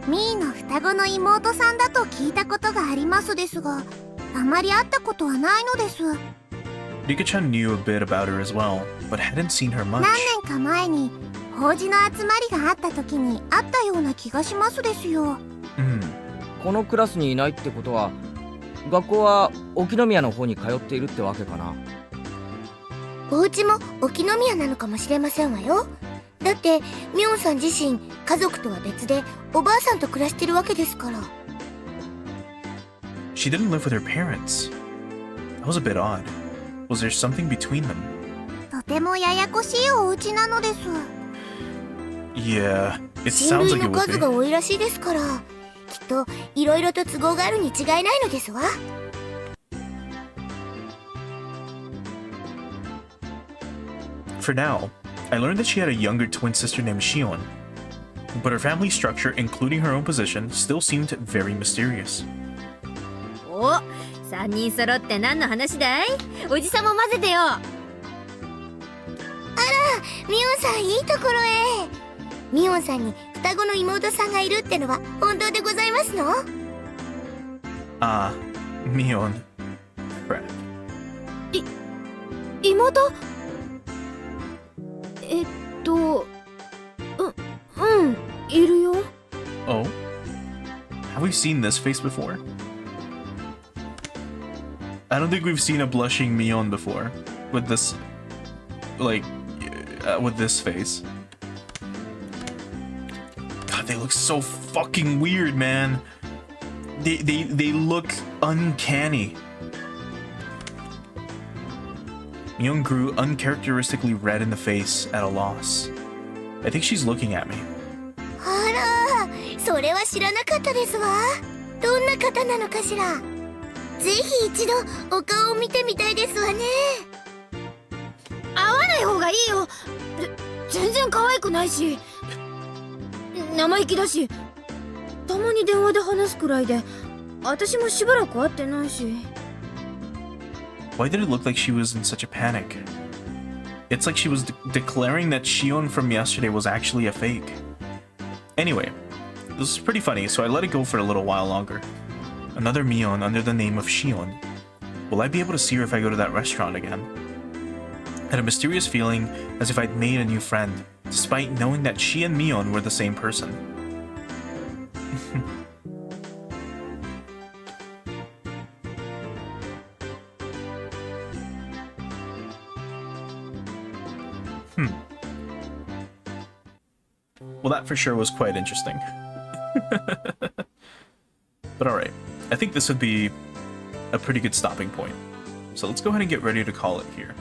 ミーの双子の妹さんだと聞いたことがありますですが、あまり会ったことはないのです。Rika-chan knew a bit about her as well, but hadn't seen her much. 何年か前に法事の集まりがあった時に会ったような気がしますですよ。このクラスにいないってことは、学校は沖宮の方に通っているってわけかな。お家も沖宮なのかもしれませんわよ。だってミョンさん自身家族とは別でおばあさんと暮らしてるわけですから。 She didn't live with her parents. That was a bit odd. Was there something between them? とてもややこしいお家なのです。 Yeah, it 親 sounds 類 like の it 数 would が be. 多いらしいですから、きっといろいろと都合があるに違いないのですわ。 For now, I learned that she had a younger twin sister named Sh-Shion, but her family structure, including her own position, still seemed very mysterious. お、3人揃って何の話だい？おじさんも混ぜてよ。ミオンさんいいところへ。ミオンさんに双子の妹さんがいるってのは本当でございますの？Mion. Crap. 妹？いるよ。Oh? Have we seen this face before? I don't think we've seen a blushing Mion before. With this... Like... with this face. God, they look so fucking weird, man. They look uncanny. Mion grew uncharacteristically red in the face at a loss. I think she's looking at me. あら、それは知らなかったですわ。どんな方なのかしら。ぜひ一度お顔を見てみたいですわね。会わない方がいいよ。全然可愛くないし、生意気だし、たまに電話で話すくらいで、私もしばらく会ってないし。Why did it look like she was in such a panic? It's like she was declaring that Sh-Shion from yesterday was actually a fake. Anyway, this is pretty funny, so I let it go for a little while longer. Another Mion under the name of Sh-Shion. Will I be able to see her if I go to that restaurant again? I had a mysterious feeling as if I'd made a new friend, despite knowing that she and Mion were the same person. Well, that for sure was quite interesting. But alright, I think this would be a pretty good stopping point. So let's go ahead and get ready to call it here.